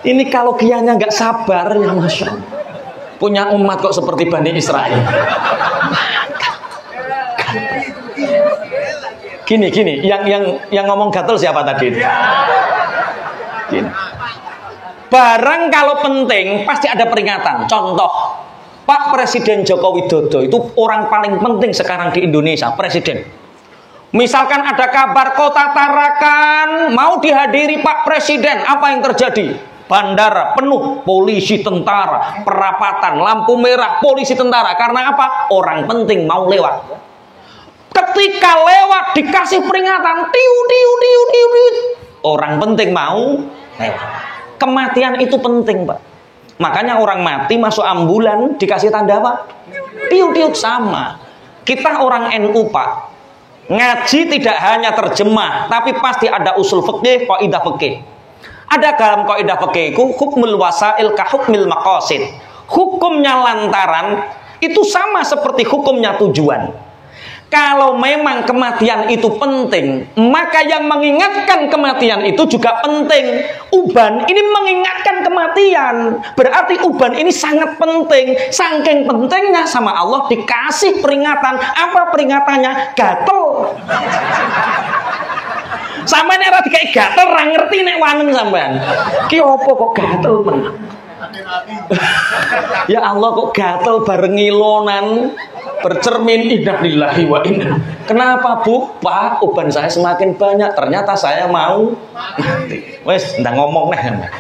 Ini kalau kianya nggak sabar, ya Masya Allah. Punya umat kok seperti Bani Israel. Gini, yang ngomong gatel siapa tadi? Gini. Barang kalau penting pasti ada peringatan. Contoh, Pak Presiden Joko Widodo itu orang paling penting sekarang di Indonesia, presiden. Misalkan ada kabar Kota Tarakan mau dihadiri Pak Presiden, apa yang terjadi? Bandara penuh, polisi, tentara, perapatan, lampu merah, polisi, tentara. Karena apa? Orang penting mau lewat. Ketika lewat dikasih peringatan, tiu. Orang penting mau lewat. Kematian itu penting, Pak. Makanya orang mati masuk ambulan dikasih tanda apa? Tiu sama. Kita orang NU, Pak. Ngaji tidak hanya terjemah, tapi pasti ada usul fikih, kaidah fikih. Ada dalam kaidah fikih hukmul wasail ka hukmil maqasid. Hukumnya lantaran itu sama seperti hukumnya tujuan. Kalau memang kematian itu penting, maka yang mengingatkan kematian itu juga penting. Uban ini mengingatkan kematian. Berarti uban ini sangat penting. Saking pentingnya sama Allah dikasih peringatan. Apa peringatannya? Gatel. Sampeyan nek ora dikai gatel ora ngerti nek wanen sampean. Ki opo kok gatel men? Ya Allah kok gatel bareng ngilonan. Bercermin inna lillahi wa inna. Kenapa, Bu? Pak, uban saya semakin banyak. Ternyata saya mau mati. Wes, ndang ngomong neh.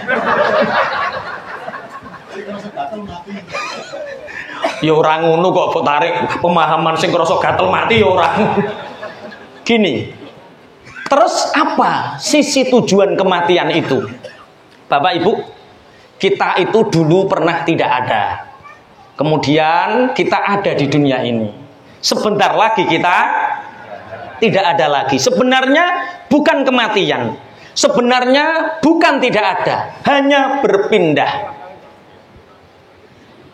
Ya ora ngono kok tarik pemahaman sing krasa gatel mati ya ora. Gini. Terus apa sisi tujuan kematian itu? Bapak Ibu, kita itu dulu pernah tidak ada. Kemudian kita ada di dunia ini. Sebentar lagi kita tidak ada lagi. Sebenarnya bukan kematian. Sebenarnya bukan tidak ada. Hanya berpindah.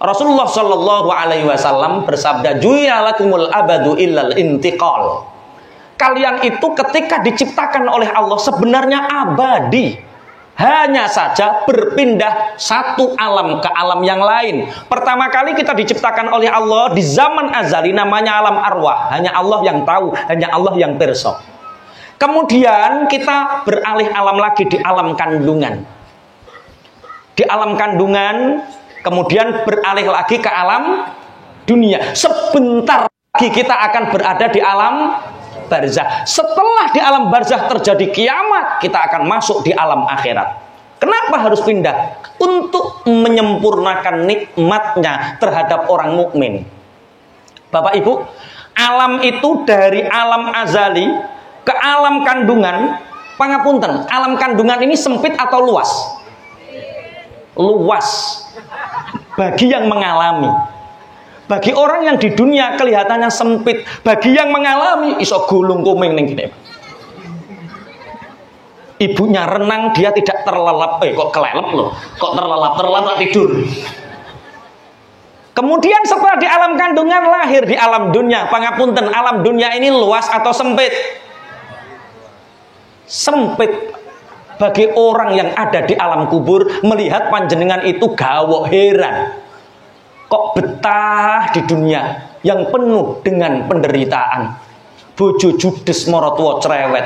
Rasulullah Shallallahu Alaihi Wasallam bersabda, "Ju'alakumul abadu illal intiqal." Kalian itu ketika diciptakan oleh Allah sebenarnya abadi. Hanya saja berpindah satu alam ke alam yang lain. Pertama kali kita diciptakan oleh Allah di zaman azali namanya alam arwah. Hanya Allah yang tahu, hanya Allah yang pirsa. Kemudian kita beralih alam lagi di alam kandungan. Di alam kandungan, kemudian beralih lagi ke alam dunia. Sebentar lagi kita akan berada di alam barzah. Setelah di alam barzah terjadi kiamat, kita akan masuk di alam akhirat. Kenapa harus pindah? Untuk menyempurnakan nikmatnya terhadap orang mukmin. Bapak Ibu, alam itu dari alam azali ke alam kandungan. Pangapunten, alam kandungan ini sempit atau luas? Luas. Bagi yang mengalami. Bagi orang yang di dunia kelihatannya sempit, bagi yang mengalami iso gulung kuming ning kene. Ibunya renang dia tidak terlelap, kok kelelep loh, kok terlelap tidur. Kemudian setelah di alam kandungan lahir di alam dunia. Pangapunten, alam dunia ini luas atau sempit? Sempit. Bagi orang yang ada di alam kubur melihat panjenengan itu gawok heran. Kok betah di dunia yang penuh dengan penderitaan. Bojo judes maratuwa cerewet.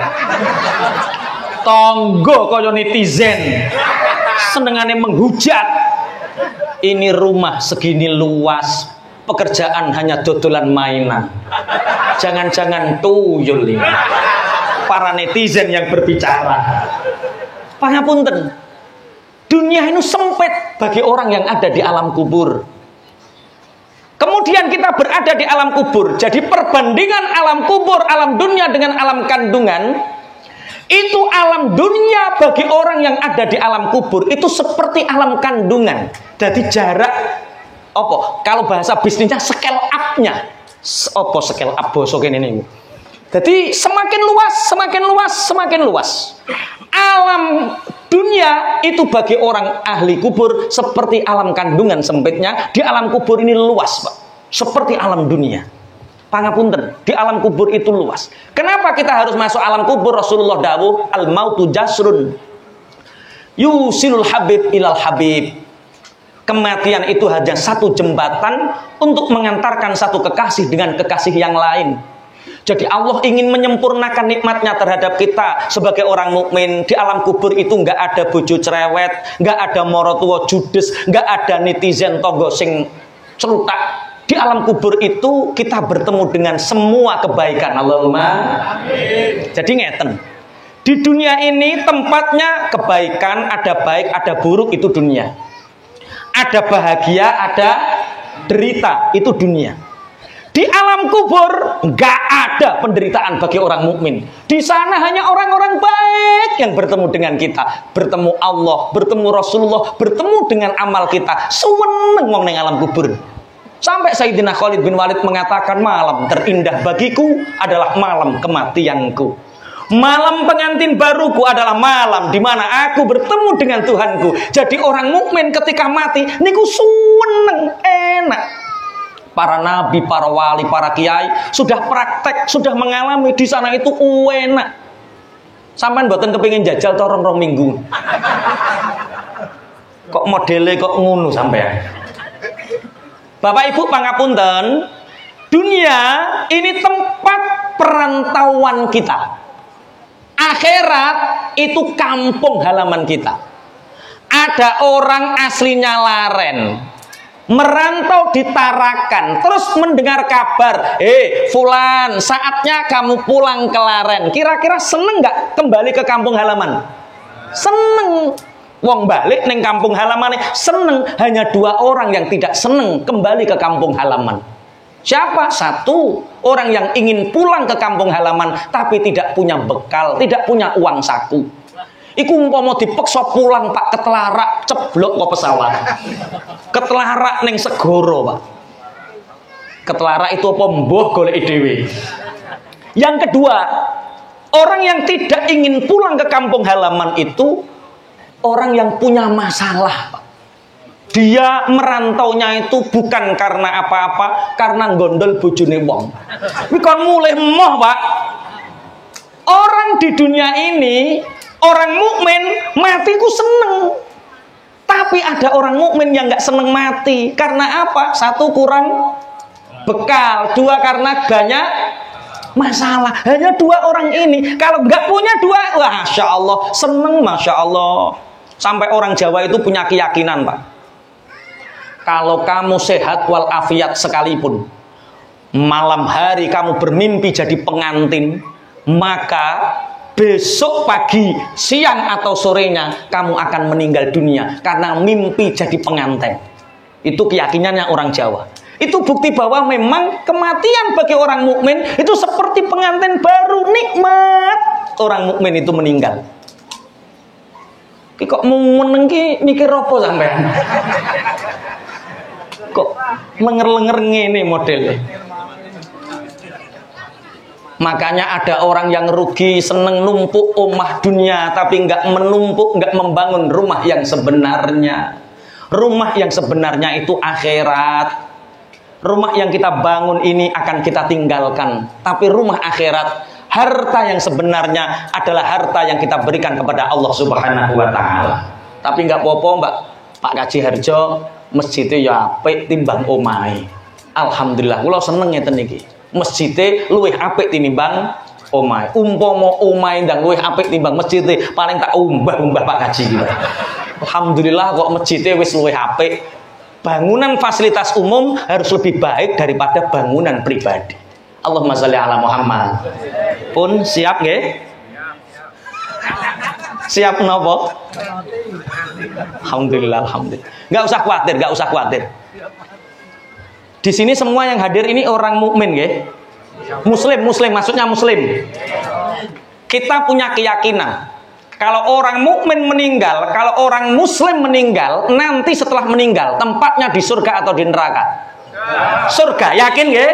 Tonggo kaya netizen. Senengane menghujat. Ini rumah segini luas. Pekerjaan hanya dodolan mainan. Jangan-jangan tuyul ini. Para netizen yang berbicara. Pangapunten. Dunia ini sempit bagi orang yang ada di alam kubur. Kemudian kita berada di alam kubur. Jadi perbandingan alam kubur, alam dunia dengan alam kandungan, itu alam dunia bagi orang yang ada di alam kubur itu seperti alam kandungan. Jadi jarak apa? Kalau bahasa bisnisnya scale up-nya. Apa scale up basa kene niku? Jadi semakin luas. Alam dunia itu bagi orang ahli kubur seperti alam kandungan sempitnya. Di alam kubur ini luas, Pak. Seperti alam dunia. Pangapunten, di alam kubur itu luas. Kenapa kita harus masuk alam kubur? Rasulullah dawuh, al-mautu jasrun yusilul habib ilal habib. Kematian itu hanya satu jembatan untuk mengantarkan satu kekasih dengan kekasih yang lain. Jadi Allah ingin menyempurnakan nikmatnya terhadap kita sebagai orang mukmin. Di alam kubur itu nggak ada bojo cerewet, nggak ada morotuwo judes, nggak ada netizen togo sing celutak. Di alam kubur itu kita bertemu dengan semua kebaikan. Allahumma amin. Jadi ngeten. Di dunia ini tempatnya kebaikan, ada baik, ada buruk, itu dunia. Ada bahagia, ada derita, itu dunia. Di alam kubur nggak ada penderitaan bagi orang mukmin. Di sana hanya orang-orang baik yang bertemu dengan kita, bertemu Allah, bertemu Rasulullah, bertemu dengan amal kita. Suweneng wong ning alam kubur. Sampai Sayyidina Khalid bin Walid mengatakan, malam terindah bagiku adalah malam kematianku. Malam pengantin baruku adalah malam di mana aku bertemu dengan Tuhanku. Jadi orang mukmin ketika mati niku suweneng, enak. Para nabi, para wali, para kiai sudah praktek, sudah mengalami di sana itu enak. Sampean mboten kepengin jajal to rong minggu. Kok modele kok ngono sampean? Bapak Ibu pangapunten, dunia ini tempat perantauan kita. Akhirat itu kampung halaman kita. Ada orang aslinya Laren, merantau di Tarakan, terus mendengar kabar, Fulan, saatnya kamu pulang ke Laren. Kira-kira seneng nggak kembali ke kampung halaman? Seneng. Wong balik neng kampung halaman seneng. Hanya 2 orang yang tidak seneng kembali ke kampung halaman. Siapa? 1 orang yang ingin pulang ke kampung halaman tapi tidak punya bekal, tidak punya uang saku. Iku umpama dipeksa pulang Pak ketelarak ceblok kok pesawat. Ketelarak neng segoro Pak. Ketelarak itu apa mbuh golek dhewe. Yang kedua, orang yang tidak ingin pulang ke kampung halaman itu orang yang punya masalah, Pak. Dia merantaunya itu bukan karena apa-apa, karena gondol bojone wong. Kuwi kon mulih emoh, Pak. Orang di dunia ini, orang mukmin mati ku seneng. Tapi ada orang mukmin yang nggak seneng mati. Karena apa? 1 kurang bekal, 2 karena banyak masalah. Hanya 2 orang ini. Kalau nggak punya 2, wah, Masya Allah, seneng, Masya Allah. Sampai orang Jawa itu punya keyakinan, Pak. Kalau kamu sehat walafiat sekalipun, malam hari kamu bermimpi jadi pengantin, maka besok pagi, siang atau sorenya kamu akan meninggal dunia karena mimpi jadi pengantin. Itu keyakinannya orang Jawa. Itu bukti bahwa memang kematian bagi orang mukmin itu seperti pengantin baru, nikmat. Orang mukmin itu meninggal. Kok mau menengki mikir apa sampean? Kok lenger-lenger ngene modelnya? Makanya ada orang yang rugi seneng numpuk omah dunia tapi nggak menumpuk, nggak membangun rumah yang sebenarnya. Rumah yang sebenarnya itu akhirat. Rumah yang kita bangun ini akan kita tinggalkan. Tapi rumah akhirat, harta yang sebenarnya adalah harta yang kita berikan kepada Allah Subhanahu wa Ta'ala. Tapi nggak apa-apa, Mbak Pak Kaji Harjo, masjidnya ya apik timbang omahe. Alhamdulillah, kula seneng ngeten iki. Masjidnya luwih apik tinimbang omahe. Umpama omahe ndang luwih apik timbang masjidnya, paling tak umbah-umbah Pak Kaji gitu. Alhamdulillah kok masjidnya wis luwih apik. Bangunan fasilitas umum harus lebih baik daripada bangunan pribadi. Allahumma sholli ala Muhammad. Pun siap nggih? Siap napa? Alhamdulillah, alhamdulillah. Enggak usah khawatir. Di sini semua yang hadir ini orang mukmin nggih. Muslim, maksudnya muslim. Kita punya keyakinan kalau orang mukmin meninggal, kalau orang muslim meninggal, nanti setelah meninggal tempatnya di surga atau di neraka? Surga, yakin nggih?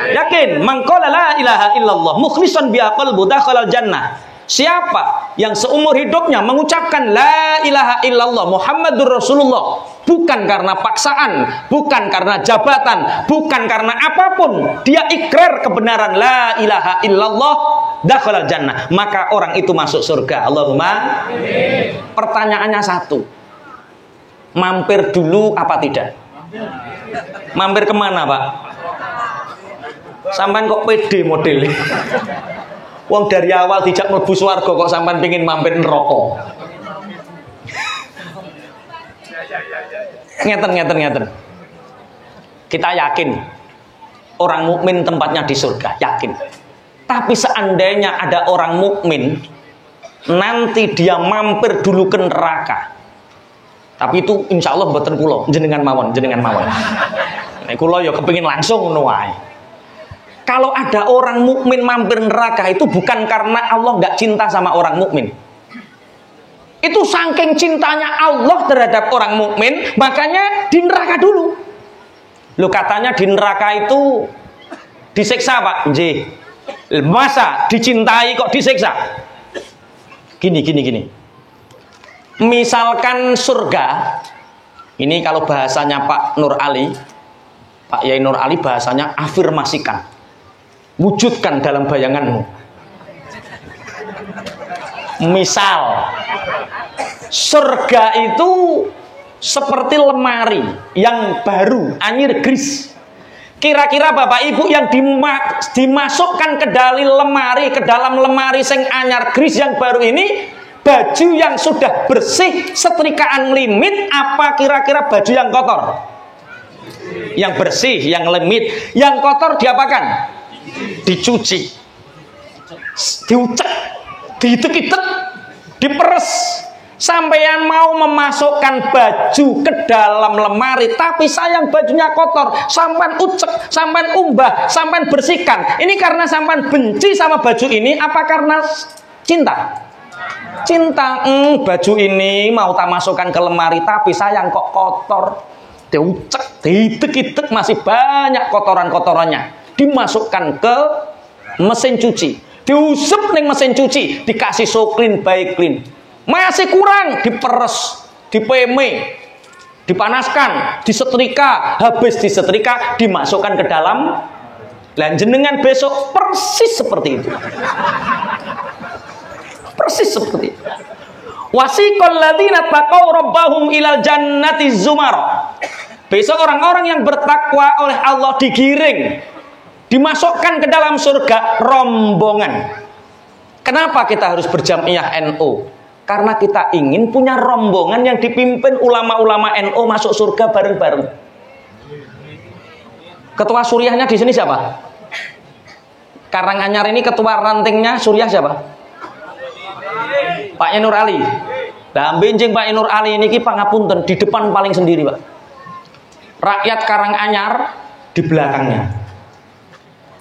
Yakin, man qala la ilaha illallah mukhlishan biha qalbu dakhalal jannah. Siapa yang seumur hidupnya mengucapkan la ilaha illallah Muhammadur Rasulullah, bukan karena paksaan, bukan karena jabatan, bukan karena apapun, dia ikrar kebenaran la ilaha illallah, dakhalal jannah, maka orang itu masuk surga. Allahumma amin. Pertanyaannya satu, mampir dulu apa tidak? Mampir kemana, Pak? Sampai kok pede modelnya? Wong dari awal dijak mlebu swarga kok sampean pengin mampir neraka. Ngeten. Kita yakin orang mukmin tempatnya di surga, yakin. Tapi seandainya ada orang mukmin nanti dia mampir dulu ke neraka. Tapi itu insya Allah mboten kula, jenengan mawon. Nek kula ya kepengin langsung ngono wae. Kalau ada orang mukmin mampir neraka itu bukan karena Allah nggak cinta sama orang mukmin. Itu saking cintanya Allah terhadap orang mukmin, makanya di neraka dulu. Lo katanya di neraka itu disiksa, Pak. Nggih. Masa dicintai kok disiksa? Gini. Misalkan surga, ini kalau bahasanya Pak Nur Ali, Pak Yai Nur Ali bahasanya afirmasikan. Wujudkan dalam bayanganmu. Misal surga itu seperti lemari yang baru, anyir gris. Kira-kira Bapak Ibu yang dimasukkan ke dalam lemari sing anyar gris yang baru ini, baju yang sudah bersih, setrikaan limit, apa kira-kira baju yang kotor? Yang bersih, yang limit, yang kotor diapakan? Dicuci, diucek, diitek-itek, diperes. Sampeyan mau memasukkan baju ke dalam lemari, tapi sayang bajunya kotor, sampean ucek, sampean umbah, sampean bersihkan. Ini karena sampean benci sama baju ini, apa karena cinta? Cinta. Baju ini mau tak masukkan ke lemari, tapi sayang kok kotor. Diucek, diitek-itek, masih banyak kotoran-kotorannya. Dimasukkan ke mesin cuci, diusap ning mesin cuci, dikasih soklin baik clean, masih kurang, diperes, dipeme, dipanaskan, disetrika, habis disetrika, dimasukkan ke dalam. Dan jenengan besok persis seperti itu, persis seperti itu. Wasiqal ladzina taqaw rabbahum ilal jannati zumar. Besok orang-orang yang bertakwa oleh Allah digiring, dimasukkan ke dalam surga rombongan. Kenapa kita harus berjamiah NU? Karena kita ingin punya rombongan yang dipimpin ulama-ulama NU masuk surga bareng-bareng. Ketua Suriahnya di sini siapa? Karanganyar ini ketua rantingnya Suriah siapa? Pak Nur Ali. Nah, benjing Pak Nur Ali ini pangapunten di depan paling sendiri, Pak. Rakyat Karanganyar di belakangnya.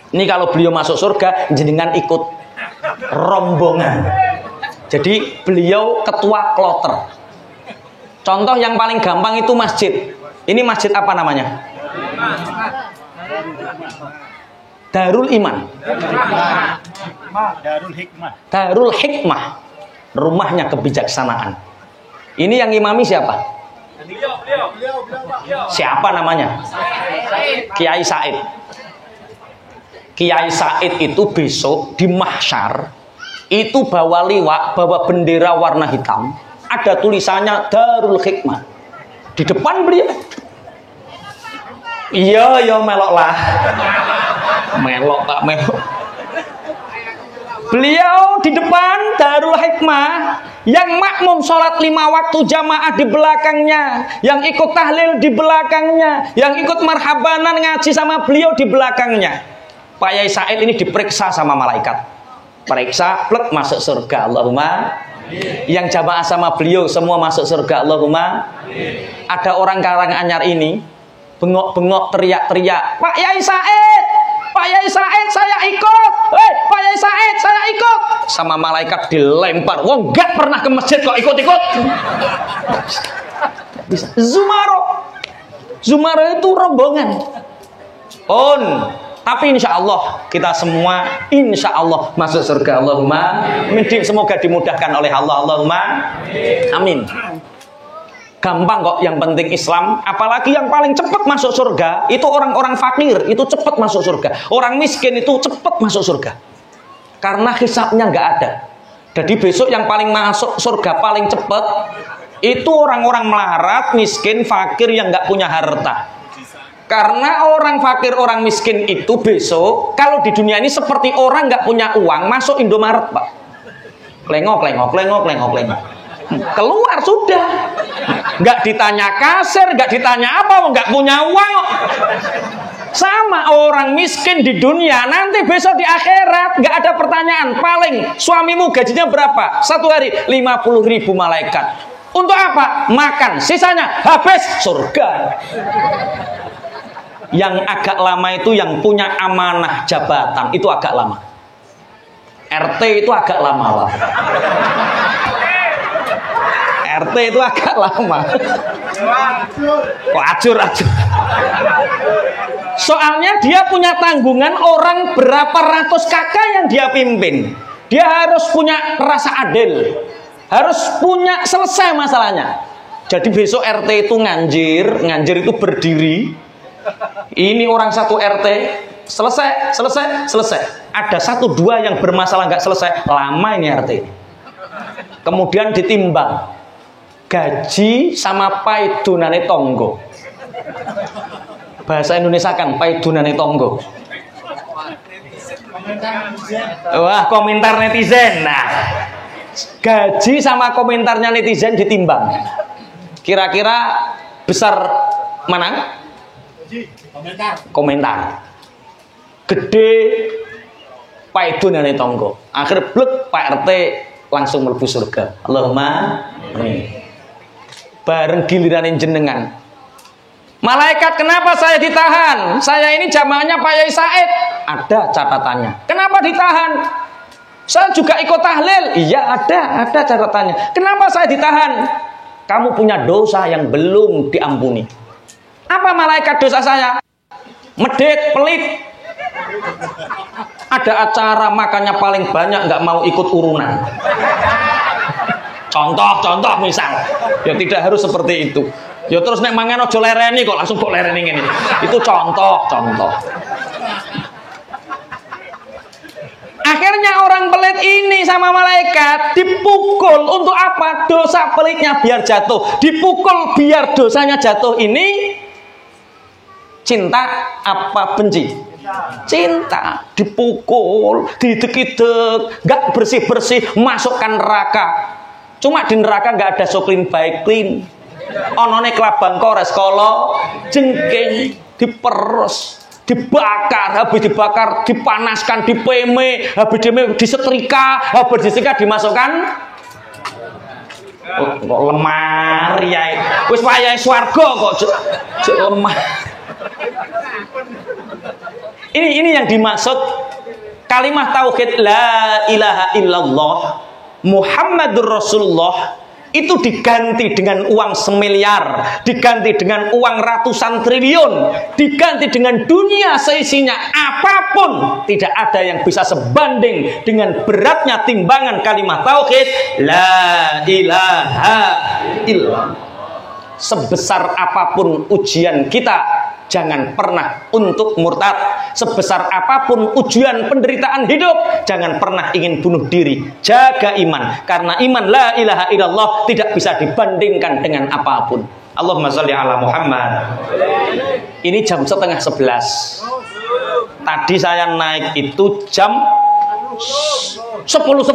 Ini kalau beliau masuk surga, jenengan ikut rombongan. Jadi beliau ketua kloter. Contoh yang paling gampang itu masjid. Ini masjid apa namanya? Darul Iman. Darul Hikmah. Rumahnya kebijaksanaan. Ini yang imami siapa? Siapa namanya? Kiai Said. Kiai Said itu besok di mahsyar itu bawa liwak, bawa bendera warna hitam, ada tulisannya Darul Hikmah di depan beliau. Iya melok lah, melok tak melok. Beliau di depan Darul Hikmah, yang makmum sholat 5 waktu jamaah di belakangnya, yang ikut tahlil di belakangnya, yang ikut marhabanan ngaji sama beliau di belakangnya. Pak Yai Said ini diperiksa sama malaikat, periksa, plek masuk surga, Allahumma. Yang jamaah sama beliau semua masuk surga, Allahumma. Ada orang Karanganyar ini bengok-bengok, teriak-teriak, Pak Yai Said, Pak Yai Said, saya ikut. Pak Yai Said, saya ikut. Sama malaikat dilempar. Wong gak pernah ke masjid kok ikut-ikut. Bisa. Zumaro itu rombongan. Tapi insya Allah kita semua insya Allah masuk surga. Allahumma amin. Semoga dimudahkan oleh Allah. Allahumma amin. Gampang kok, yang penting Islam. Apalagi yang paling cepat masuk surga itu orang-orang fakir, itu cepat masuk surga. Orang miskin itu cepat masuk surga. Karena hisabnya nggak ada. Jadi besok yang paling masuk surga paling cepat itu orang-orang melarat, miskin, fakir yang nggak punya harta. Karena orang fakir, orang miskin itu besok kalau di dunia ini seperti orang nggak punya uang masuk Indomaret, Pak. Lengok. Keluar sudah. Nggak ditanya kasir, nggak ditanya apa, nggak punya uang. Sama orang miskin di dunia nanti besok di akhirat nggak ada pertanyaan. Paling suamimu gajinya berapa? Satu hari 50.000 malaikat. Untuk apa? Makan. Sisanya habis surga. Yang agak lama itu yang punya amanah jabatan, itu agak lama. RT itu agak lama, Pak. RT itu agak lama. Kok acur. Soalnya dia punya tanggungan orang berapa ratus kakak yang dia pimpin. Dia harus punya rasa adil, harus punya selesai masalahnya. Jadi besok RT itu nganjir itu berdiri. Ini orang satu RT selesai. Ada 1-2 yang bermasalah nggak selesai, lama ini RT. Kemudian ditimbang gaji sama paidunane tonggo. Bahasa Indonesia kan paidunane tonggo. Wah, komentar netizen. Nah, gaji sama komentarnya netizen ditimbang. Kira-kira besar mana? Komentar. Gede paidunane tonggo. Akhir blek Pak RT langsung mlebu surga. Allahumma amin. Bareng giliranin jenengan. Malaikat, kenapa saya ditahan? Saya ini jamaahnya Pak Yai Said. Ada catatannya. Kenapa ditahan? Saya juga ikut tahlil. Iya, ada catatannya. Kenapa saya ditahan? Kamu punya dosa yang belum diampuni. Apa malaikat dosa saya? Medit, pelit. Ada acara makannya paling banyak, nggak mau ikut urunan. Contoh misal. Ya tidak harus seperti itu. Ya terus nek mangan aja lereni kok, langsung kok lereni ngene. Itu contoh. Akhirnya orang pelit ini sama malaikat dipukul. Untuk apa? Dosa pelitnya biar jatuh. Dipukul biar dosanya jatuh. Ini cinta apa benci? Cinta. Dipukul, didek-dek, gak bersih-bersih, masukkan neraka. Cuma di neraka gak ada soklin baik clean. Onone kelabang kores kolo jengking diperes, dibakar, habis dibakar dipanaskan, dipeme, habis disetrika, habis disetrika dimasukkan kok lemar ya. Wis wayahe swarga kok lemah. Ini yang dimaksud kalimat tauhid la ilaha illallah Muhammadur Rasulullah. Itu diganti dengan uang semiliar, diganti dengan uang ratusan triliun, diganti dengan dunia seisinya, apapun tidak ada yang bisa sebanding dengan beratnya timbangan kalimat tauhid la ilaha illallah. Sebesar apapun ujian kita, jangan pernah untuk murtad. Sebesar apapun ujian penderitaan hidup, jangan pernah ingin bunuh diri. Jaga iman, karena iman la ilaha illallah tidak bisa dibandingkan dengan apapun. Allahumma sholli ala Muhammad. Ini jam 10:30. Tadi saya naik itu jam 10.10.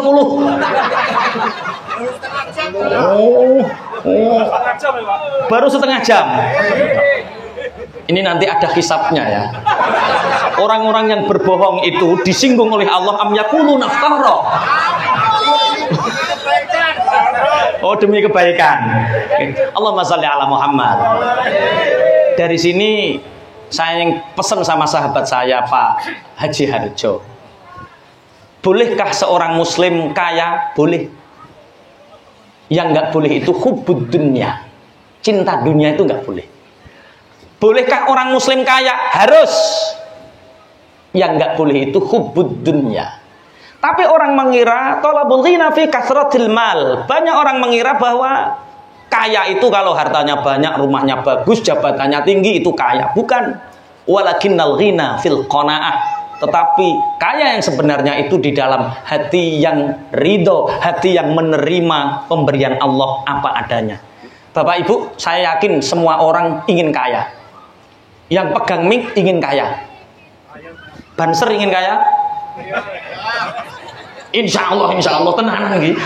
Baru setengah jam. Ini nanti ada hisabnya ya. Orang-orang yang berbohong itu disinggung oleh Allah, am yaqulu naftara. Oh, demi kebaikan. Allahumma sholli ala Muhammad. Dari sini saya yang pesan sama sahabat saya Pak Haji Harjo. Bolehkah seorang muslim kaya? Boleh. Yang nggak boleh itu hubbud dunya. Cinta dunia itu nggak boleh. Bolehkah orang muslim kaya? Harus. Yang nggak boleh itu hubbud dunya. Tapi orang mengira talabul ghina fi kasratil mal. Banyak orang mengira bahwa kaya itu kalau hartanya banyak, rumahnya bagus, jabatannya tinggi itu kaya. Bukan. Walakinnal ghina fil qanaah. Tetapi kaya yang sebenarnya itu di dalam hati yang ridho, hati yang menerima pemberian Allah apa adanya. Bapak Ibu, saya yakin semua orang ingin kaya. Yang pegang mic ingin kaya. Banser ingin kaya? Insya Allah tenanan gitu.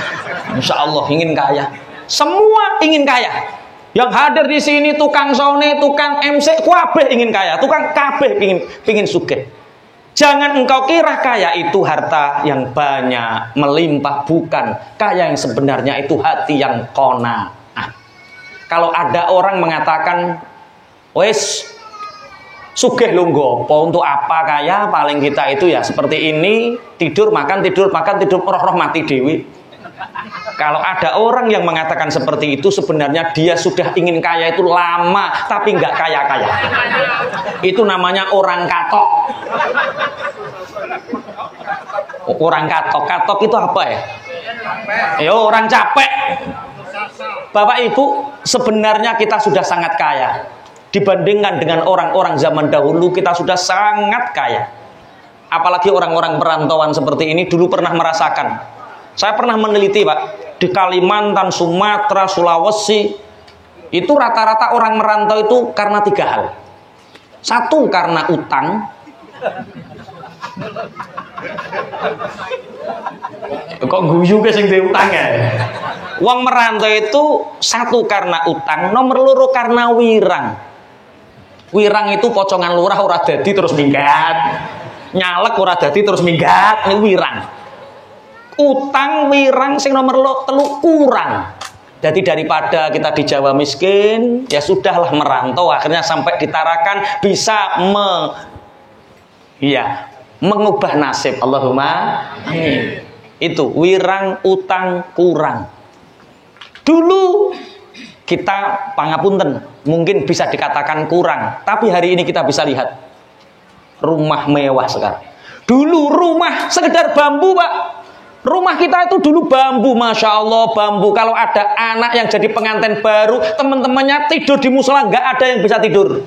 Insya Allah ingin kaya. Semua ingin kaya. Yang hadir di sini tukang sone, tukang MC, kabeh ingin kaya. Tukang kabeh pingin sugih. Jangan engkau kira kaya itu harta yang banyak, melimpah. Bukan. Kaya yang sebenarnya itu hati yang qanaah. Kalau ada orang mengatakan, wes sugih lho nggopo, untuk apa kaya, paling kita itu ya seperti ini, tidur makan roh mati dewi. Kalau ada orang yang mengatakan seperti itu, sebenarnya dia sudah ingin kaya itu lama tapi nggak kaya-kaya. Itu namanya orang katok. Orang katok itu apa ya? Ya orang capek. Bapak Ibu, sebenarnya kita sudah sangat kaya. Dibandingkan dengan orang-orang zaman dahulu, kita sudah sangat kaya. Apalagi orang-orang perantauan seperti ini dulu pernah merasakan. Saya pernah meneliti, Pak, di Kalimantan, Sumatera, Sulawesi, itu rata-rata orang merantau itu karena 3 hal. 1, karena utang. Kok guyu ke sing diutang ya? Wong merantau itu 1 karena utang, nomor 2 karena wirang. Wirang itu pocongan lurah ora dadi terus minggat. Nyalek ora dadi terus minggat, ini wirang. Utang wirang sing nomor 3 kurang. Jadi daripada kita di Jawa miskin, ya sudahlah merantau akhirnya sampai di Tarakan bisa mengubah nasib. Allahumma amin. Itu wirang, utang, kurang. Dulu kita pangapunten, mungkin bisa dikatakan kurang, tapi hari ini kita bisa lihat rumah mewah sekarang. Dulu rumah sekedar bambu, Pak. Rumah kita itu dulu bambu, masya Allah bambu. Kalau ada anak yang jadi pengantin baru, teman-temannya tidur di musola, nggak ada yang bisa tidur.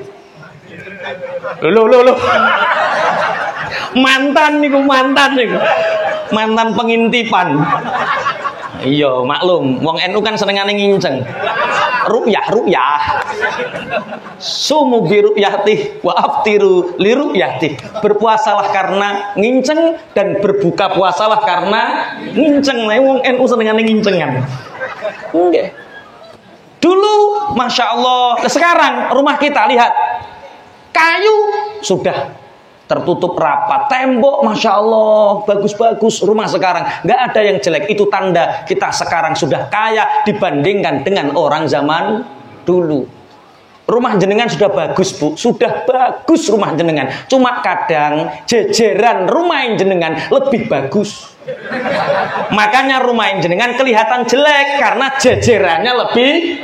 Loh. Mantan pengintipan. Iya, maklum. Wong NU kan senengane nginceng. Ru'yah. Sumu bi ru'yati wa aftiru li ru'yati. Berpuasalah karena nginceng dan berbuka puasalah karena nginceng. Nah, wong NU senengane ngincengan. Nggih. Dulu Masya Allah. Sekarang rumah kita lihat, kayu sudah tertutup rapat, tembok Masya Allah bagus-bagus. Rumah sekarang nggak ada yang jelek. Itu tanda kita sekarang sudah kaya dibandingkan dengan orang zaman dulu. Rumah jenengan sudah bagus, Bu, sudah bagus rumah jenengan. Cuma kadang jejeran rumah jenengan lebih bagus. Makanya rumah jenengan kelihatan jelek karena jejerannya lebih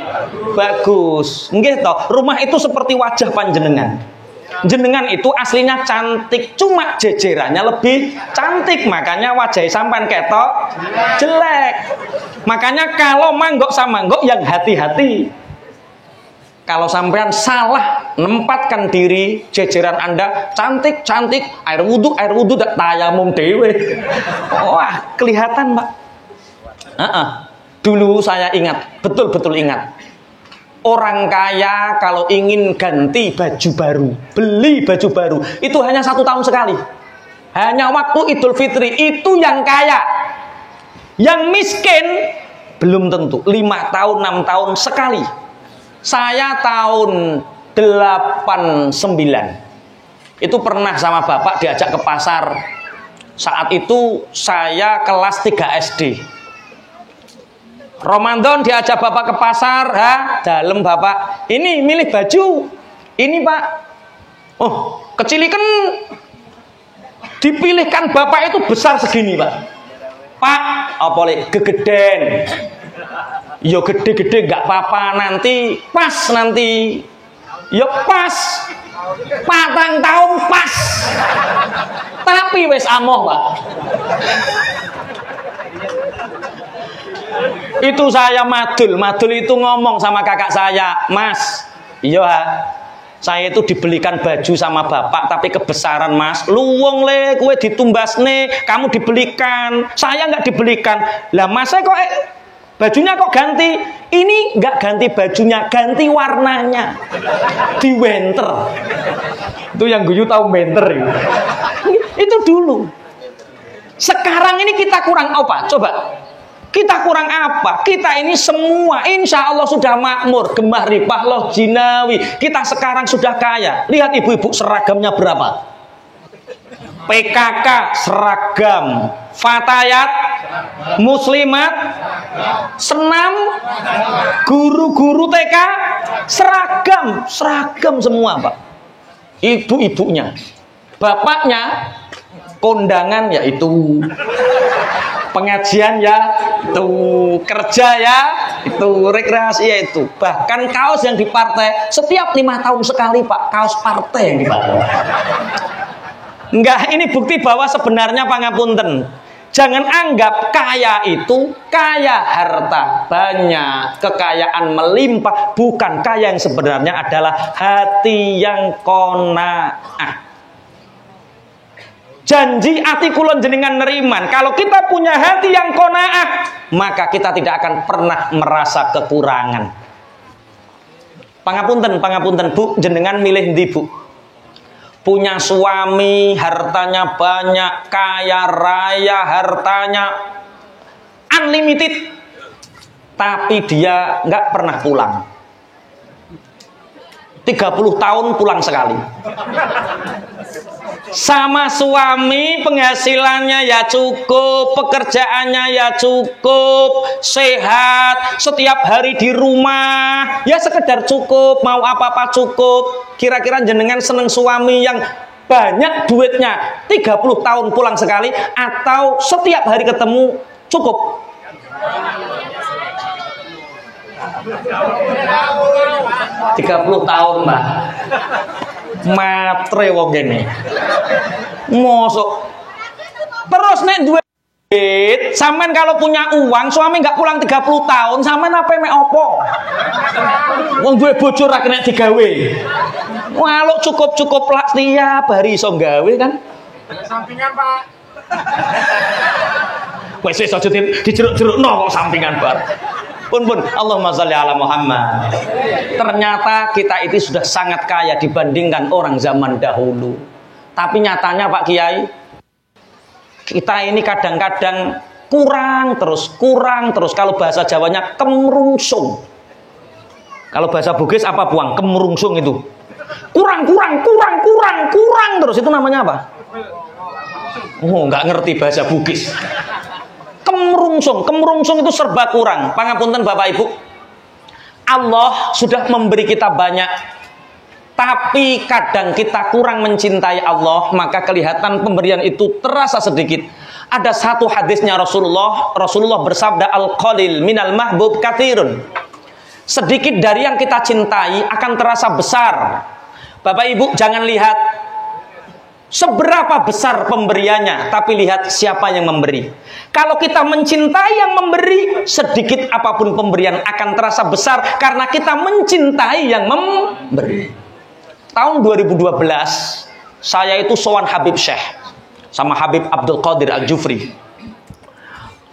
bagus. Nggih toh, rumah itu seperti wajah panjenengan. Jenengan itu aslinya cantik, cuma jejerannya lebih cantik. Makanya wajah sampean ketok jelek. Makanya kalau manggok sama manggok yang hati-hati. Kalau sampean salah nempatkan diri, jejeran Anda cantik, air wudhu dak tayamum dewe. Wah, kelihatan, Pak. Dulu saya ingat, betul-betul ingat. Orang kaya kalau ingin ganti baju baru, beli baju baru, itu hanya 1 tahun sekali. Hanya waktu Idul Fitri, itu yang kaya. Yang miskin belum tentu 5 tahun, 6 tahun sekali. Saya tahun 89 itu pernah sama bapak diajak ke pasar. Saat itu saya kelas 3 SD. Ramadan diajak bapak ke pasar, dalam bapak, ini milih baju, ini Pak, oh kecilikan, dipilihkan bapak itu besar segini Pak, apa lagi gegeden, yo gede-gede nggak apa-apa nanti pas nanti, yo pas, 4 tahun pas. Tapi wis amoh, Pak. Itu saya madul itu ngomong sama kakak saya, Mas, iya saya itu dibelikan baju sama bapak tapi kebesaran Mas, luwung le kue ditumbas nih, kamu dibelikan, saya nggak dibelikan. Lah Mas saya kok bajunya kok ganti? Ini nggak ganti bajunya, ganti warnanya di winter. Itu yang guyu tahu winter itu dulu. Sekarang ini kita kurang apa? Coba. Kita kurang apa? Kita ini semua insya Allah sudah makmur, gemah ripah loh jinawi. Kita sekarang sudah kaya. Lihat ibu-ibu seragamnya berapa? PKK seragam, Fatayat, Muslimat, Senam, guru-guru TK seragam semua, Pak. Ibu-ibunya, bapaknya kondangan yaitu, pengajian ya itu, kerja ya itu, rekreasi ya itu. Bahkan kaos yang dipartai setiap 5 tahun sekali, Pak, kaos partai yang dipakai. Enggak, ini bukti bahwa sebenarnya pangapunten, jangan anggap kaya itu kaya harta banyak, kekayaan melimpah. Bukan, kaya yang sebenarnya adalah hati yang qanaah. Janji ati kulon jenengan neriman. Kalau kita punya hati yang qanaah, maka kita tidak akan pernah merasa kekurangan. Pangapunten Bu, jenengan milih ndi Bu? Punya suami, hartanya banyak, kaya raya, hartanya unlimited, tapi dia nggak pernah pulang. 30 tahun pulang sekali. Sama suami penghasilannya ya cukup, pekerjaannya ya cukup, sehat, setiap hari di rumah ya sekedar cukup, mau apa-apa cukup. Kira-kira jenengan seneng suami yang banyak duitnya 30 tahun pulang sekali, atau setiap hari ketemu cukup? 30 tahun, Mbak. Matre wong kene. Mosok. Terus nek duit, sampean kalau punya uang, suami nggak pulang 30 tahun, sampean apa mek opo? Wong duwe bojo ra kena digawe. Walau cukup lah tiap hari iso gawe kan? Sampingan, Pak. Wes aja dijeruk-jerukno kok sampingan bar. Pun Allahumma sholli ala Muhammad. Ternyata kita itu sudah sangat kaya dibandingkan orang zaman dahulu. Tapi nyatanya Pak Kiai, kita ini kadang-kadang kurang terus. Kalau bahasa Jawanya kemrungsung. Kalau bahasa Bugis apa buang? Kemrungsung itu. Kurang terus, itu namanya apa? Oh, nggak ngerti bahasa Bugis. Kemrungsung itu serba kurang. Pangapunten Bapak Ibu, Allah sudah memberi kita banyak, tapi kadang kita kurang mencintai Allah, maka kelihatan pemberian itu terasa sedikit. Ada satu hadisnya Rasulullah bersabda, al-qalil minal mahbub katsirun. Sedikit dari yang kita cintai akan terasa besar. Bapak Ibu jangan lihat seberapa besar pemberiannya, tapi lihat siapa yang memberi. Kalau kita mencintai yang memberi, sedikit apapun pemberian akan terasa besar karena kita mencintai yang memberi. Tahun 2012 saya itu sowan Habib Syekh sama Habib Abdul Qadir Al-Jufri.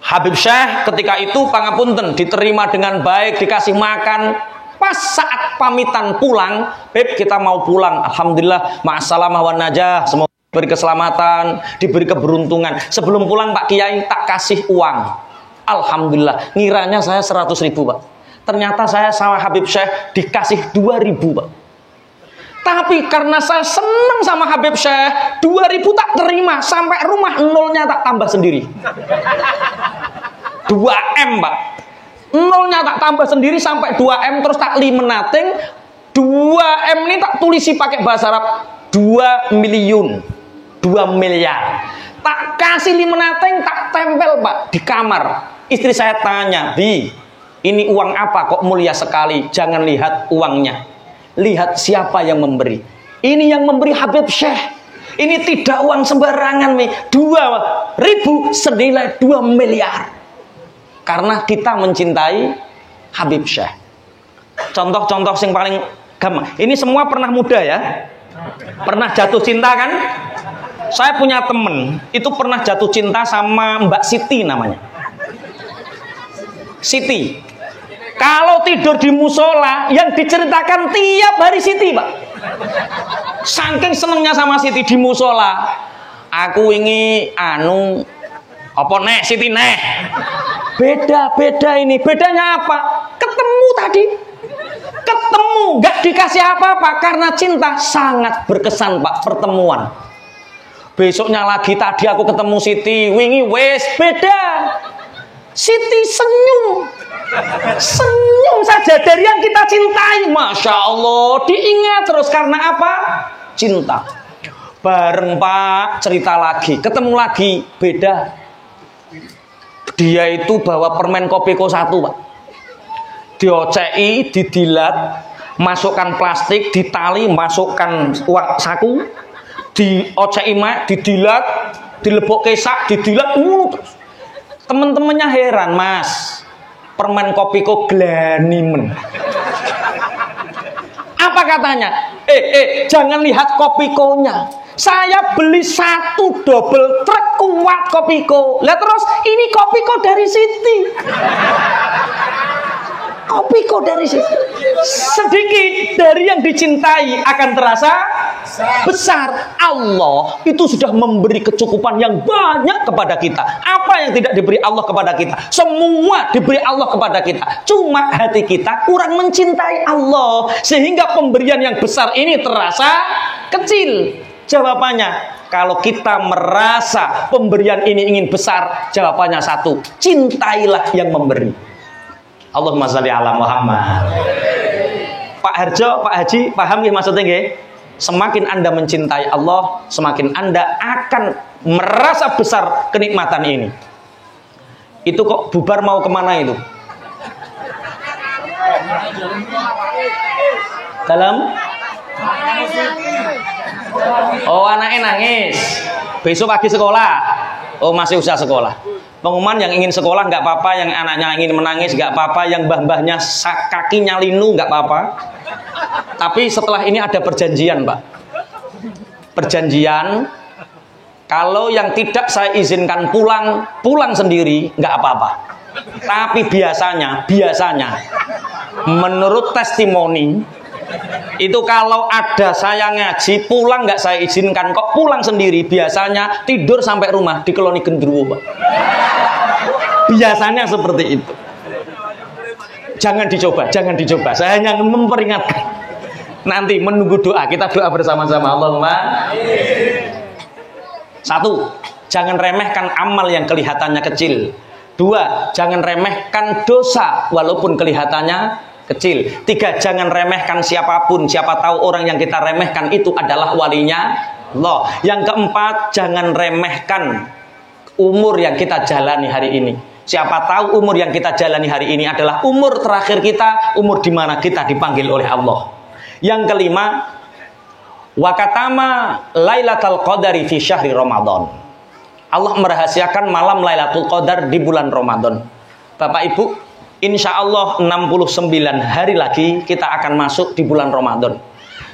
Habib Syekh ketika itu pangapunten diterima dengan baik, dikasih makan. Pas saat pamitan pulang, Beb kita mau pulang, alhamdulillah ma'assalamah wan najah, semoga diberi keselamatan, diberi keberuntungan. Sebelum pulang Pak Kiai tak kasih uang, alhamdulillah. Ngiranya saya 100.000 Pak, ternyata saya sama Habib Syekh dikasih 2.000 Pak. Tapi karena saya senang sama Habib Syekh, 2.000 tak terima, sampai rumah nolnya tak tambah sendiri. 2M Pak, nolnya tak tambah sendiri sampai 2M, terus tak limenating 2M ini tak tulisi pakai bahasa Arab 2 miliar. Tak kasih limenating, tak tempel Pak di kamar. Istri saya tanya, Bi, ini uang apa kok mulia sekali? Jangan lihat uangnya, lihat siapa yang memberi. Ini yang memberi Habib Syekh. Ini tidak uang sembarangan nih. 2.000 senilai 2 miliar. Karena kita mencintai Habib Syekh. Contoh-contoh yang paling gampang. Ini semua pernah muda ya. Pernah jatuh cinta kan? Saya punya temen itu pernah jatuh cinta sama Mbak Siti namanya. Siti. Kalau tidur di musola yang diceritakan tiap hari Siti, Pak. Saking senengnya sama Siti di musola. Aku ini apa nek Siti nek. Beda-beda ini. Bedanya apa? Ketemu tadi. Ketemu, gak dikasih apa-apa karena cinta sangat berkesan, Pak, pertemuan. Besoknya lagi tadi aku ketemu Siti, wingi wes beda. Siti senyum. Senyum saja dari yang kita cintai. Masya Allah, diingat terus karena apa? Cinta. Bareng Pak, cerita lagi, ketemu lagi, beda. Dia itu bawa permen Kopiko 1, Pak. Diocei, didilat, masukkan plastik, ditali, masukkan uang saku, diocei mak, didilat, dilebok kesak, didilat, temen-temennya heran, Mas, permen Kopiko glanimen. Apa katanya? Jangan lihat Kopikonya. Saya beli 1 double truk kuat Kopiko. Lihat terus, ini Kopiko dari Siti. Kopiko dari situ. Sedikit dari yang dicintai akan terasa besar. Allah itu sudah memberi kecukupan yang banyak kepada kita. Apa yang tidak diberi Allah kepada kita? Semua diberi Allah kepada kita. Cuma hati kita kurang mencintai Allah, sehingga pemberian yang besar ini terasa kecil. Jawabannya, kalau kita merasa pemberian ini ingin besar, jawabannya satu, cintailah yang memberi. Allahumma sholli ala Muhammad. Pak Harjo, Pak Haji, paham ya maksudnya nggih? Semakin Anda mencintai Allah, semakin Anda akan merasa besar kenikmatan ini. Itu kok bubar mau kemana itu? Dalam? Oh, anaknya nangis. Besok pagi sekolah. Oh, masih usah sekolah. Pengumuman yang ingin sekolah nggak apa-apa, yang anaknya ingin menangis nggak apa-apa, yang mbah-mbahnya kakinya linu nggak apa-apa. Tapi setelah ini ada perjanjian, Pak. Perjanjian, kalau yang tidak saya izinkan pulang sendiri nggak apa-apa. Tapi biasanya, menurut testimoni, itu kalau ada saya ngaji pulang nggak saya izinkan, kok pulang sendiri, biasanya tidur sampai rumah dikeloni gendruwo, Pak. Biasanya seperti itu. Jangan dicoba. Saya hanya memperingatkan. Nanti menunggu doa, kita doa bersama-sama. Allahumma. 1. Jangan remehkan amal yang kelihatannya kecil. 2. Jangan remehkan dosa walaupun kelihatannya kecil. 3. Jangan remehkan siapapun. Siapa tahu orang yang kita remehkan itu adalah walinya Allah. Yang keempat, jangan remehkan umur yang kita jalani hari ini. Siapa tahu umur yang kita jalani hari ini adalah umur terakhir kita, umur di mana kita dipanggil oleh Allah. Yang kelima, wakatama Lailatul Qadari fi syahri Ramadan. Allah merahasiakan malam Lailatul Qadar di bulan Ramadan. Bapak Ibu, insya Allah 69 hari lagi kita akan masuk di bulan Ramadan.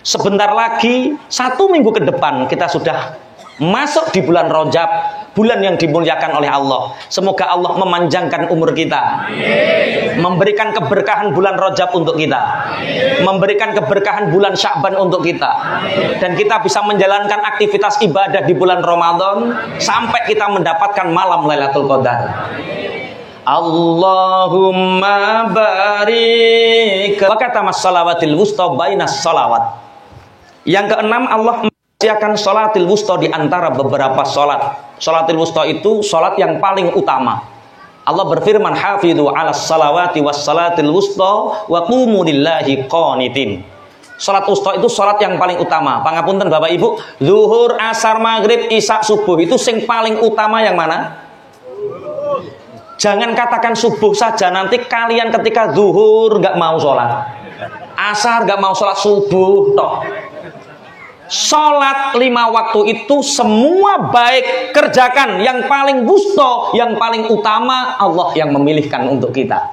Sebentar lagi, 1 minggu ke depan kita sudah masuk di bulan Rajab, bulan yang dimuliakan oleh Allah. Semoga Allah memanjangkan umur kita, memberikan keberkahan bulan Rajab untuk kita, memberikan keberkahan bulan Sya'ban untuk kita, dan kita bisa menjalankan aktivitas ibadah di bulan Ramadan sampai kita mendapatkan malam Lailatul Qadar. Allahumma barik wa katamas salawatil wusta bainas salawat. Yang keenam, Allah mengerjakan sholatil wusta di antara beberapa sholat. Sholatil wusta itu sholat yang paling utama. Allah berfirman, hafidhu ala salawati was salatil wusta wa qumu lillahi qanitin. Sholat wusta itu sholat yang paling utama. Pangapunten Bapak Ibu, zuhur, asar, maghrib, isya, subuh itu sing paling utama yang mana? Jangan katakan subuh saja, nanti kalian ketika zuhur nggak mau sholat, asar nggak mau sholat, subuh toh. Sholat 5 waktu itu semua baik kerjakan. Yang paling wusta, yang paling utama Allah yang memilihkan untuk kita.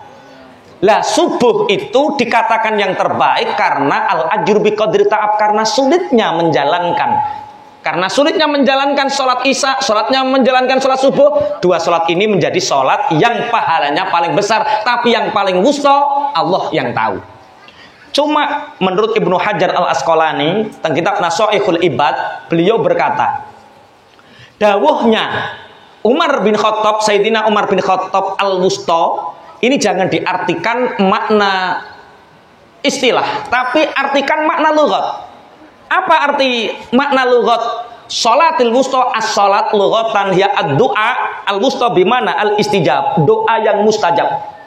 Lah subuh itu dikatakan yang terbaik karena al-ajru biqadri ta'ab, karena sulitnya menjalankan. Karena sulitnya menjalankan sholat isya, sholatnya menjalankan sholat subuh. 2 sholat ini menjadi sholat yang pahalanya paling besar. Tapi yang paling wusta Allah yang tahu. Cuma menurut Ibnu Hajar al-Asqalani tentang kitab Nasaihul Ibad, beliau berkata, dawuhnya Umar bin Khattab, Sayyidina Umar bin Khattab al-Wusta, ini jangan diartikan makna istilah, tapi artikan makna lughat. Apa arti makna lughat? Sholatil wusta as-sholat lughatan hiya ad-du'a al-wusta bimana al-istijab, doa yang mustajab.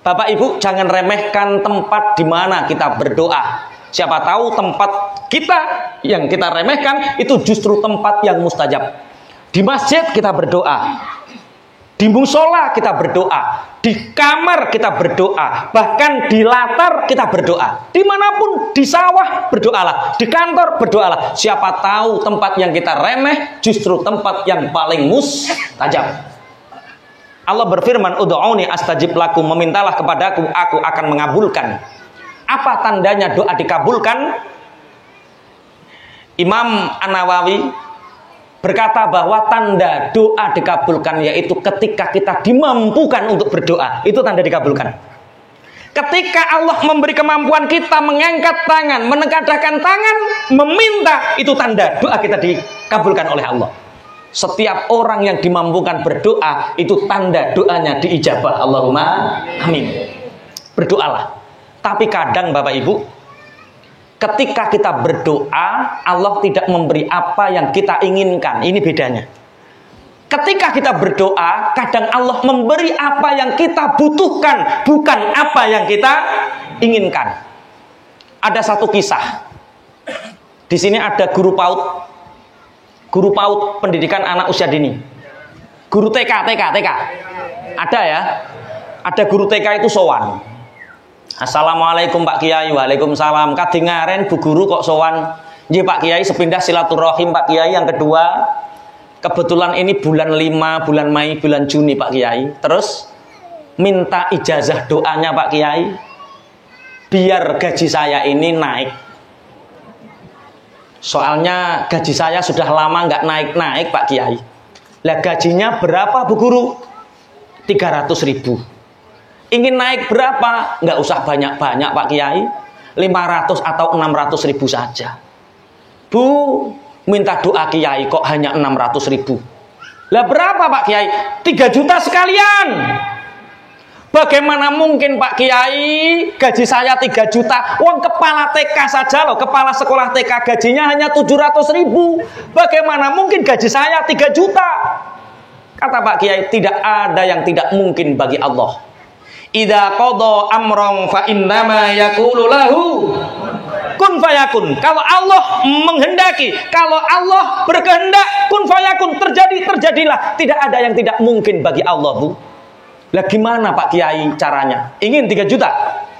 Bapak Ibu jangan remehkan tempat di mana kita berdoa. Siapa tahu tempat kita yang kita remehkan itu justru tempat yang mustajab. Di masjid kita berdoa, di musola kita berdoa, di kamar kita berdoa, bahkan di latar kita berdoa. Dimanapun, di sawah berdoalah, di kantor berdoalah. Siapa tahu tempat yang kita remeh justru tempat yang paling mustajab. Allah berfirman, ud'uni astajib lakum, memintalah kepadaku, aku akan mengabulkan. Apa tandanya doa dikabulkan? Imam An-Nawawi berkata bahwa tanda doa dikabulkan yaitu ketika kita dimampukan untuk berdoa. Itu tanda dikabulkan. Ketika Allah memberi kemampuan kita mengangkat tangan, menengadahkan tangan, meminta, itu tanda doa kita dikabulkan oleh Allah. Setiap orang yang dimampukan berdoa, itu tanda doanya diijabah. Allahumma amin. Berdoalah. Tapi kadang Bapak Ibu, ketika kita berdoa, Allah tidak memberi apa yang kita inginkan. Ini bedanya. Ketika kita berdoa, kadang Allah memberi apa yang kita butuhkan, bukan apa yang kita inginkan. Ada satu kisah. Di sini ada guru PAUD pendidikan anak usia dini. Guru TK. Ada ya? Ada guru TK itu sowan. Assalamualaikum Pak Kiai. Waalaikumsalam. Kadingaren Bu Guru kok sowan. Nggih Pak Kiai, sepindah silaturahim Pak Kiai. Yang kedua, kebetulan ini bulan 5, bulan Mei, bulan Juni Pak Kiai. Terus minta ijazah doanya Pak Kiai, biar gaji saya ini naik. Soalnya gaji saya sudah lama nggak naik-naik Pak Kiai. Lah gajinya berapa Bu Guru? 300.000. Ingin naik berapa? Nggak usah banyak-banyak Pak Kiai. 500 atau 600.000 saja. Bu, minta doa Kiai kok hanya 600.000. Lah berapa Pak Kiai? 3 juta sekalian. Bagaimana mungkin Pak Kiai gaji saya 3 juta? Uang kepala TK saja loh, kepala sekolah TK gajinya hanya 700.000. Bagaimana mungkin gaji saya 3 juta? Kata Pak Kiai, tidak ada yang tidak mungkin bagi Allah. Idza qada amran fa innama yaqulu lahu kun fayakun. Kalau Allah menghendaki, kalau Allah berkehendak, kun fayakun, terjadilah. Tidak ada yang tidak mungkin bagi Allah, Bu. Lah gimana Pak Kiai caranya? Ingin 3 juta?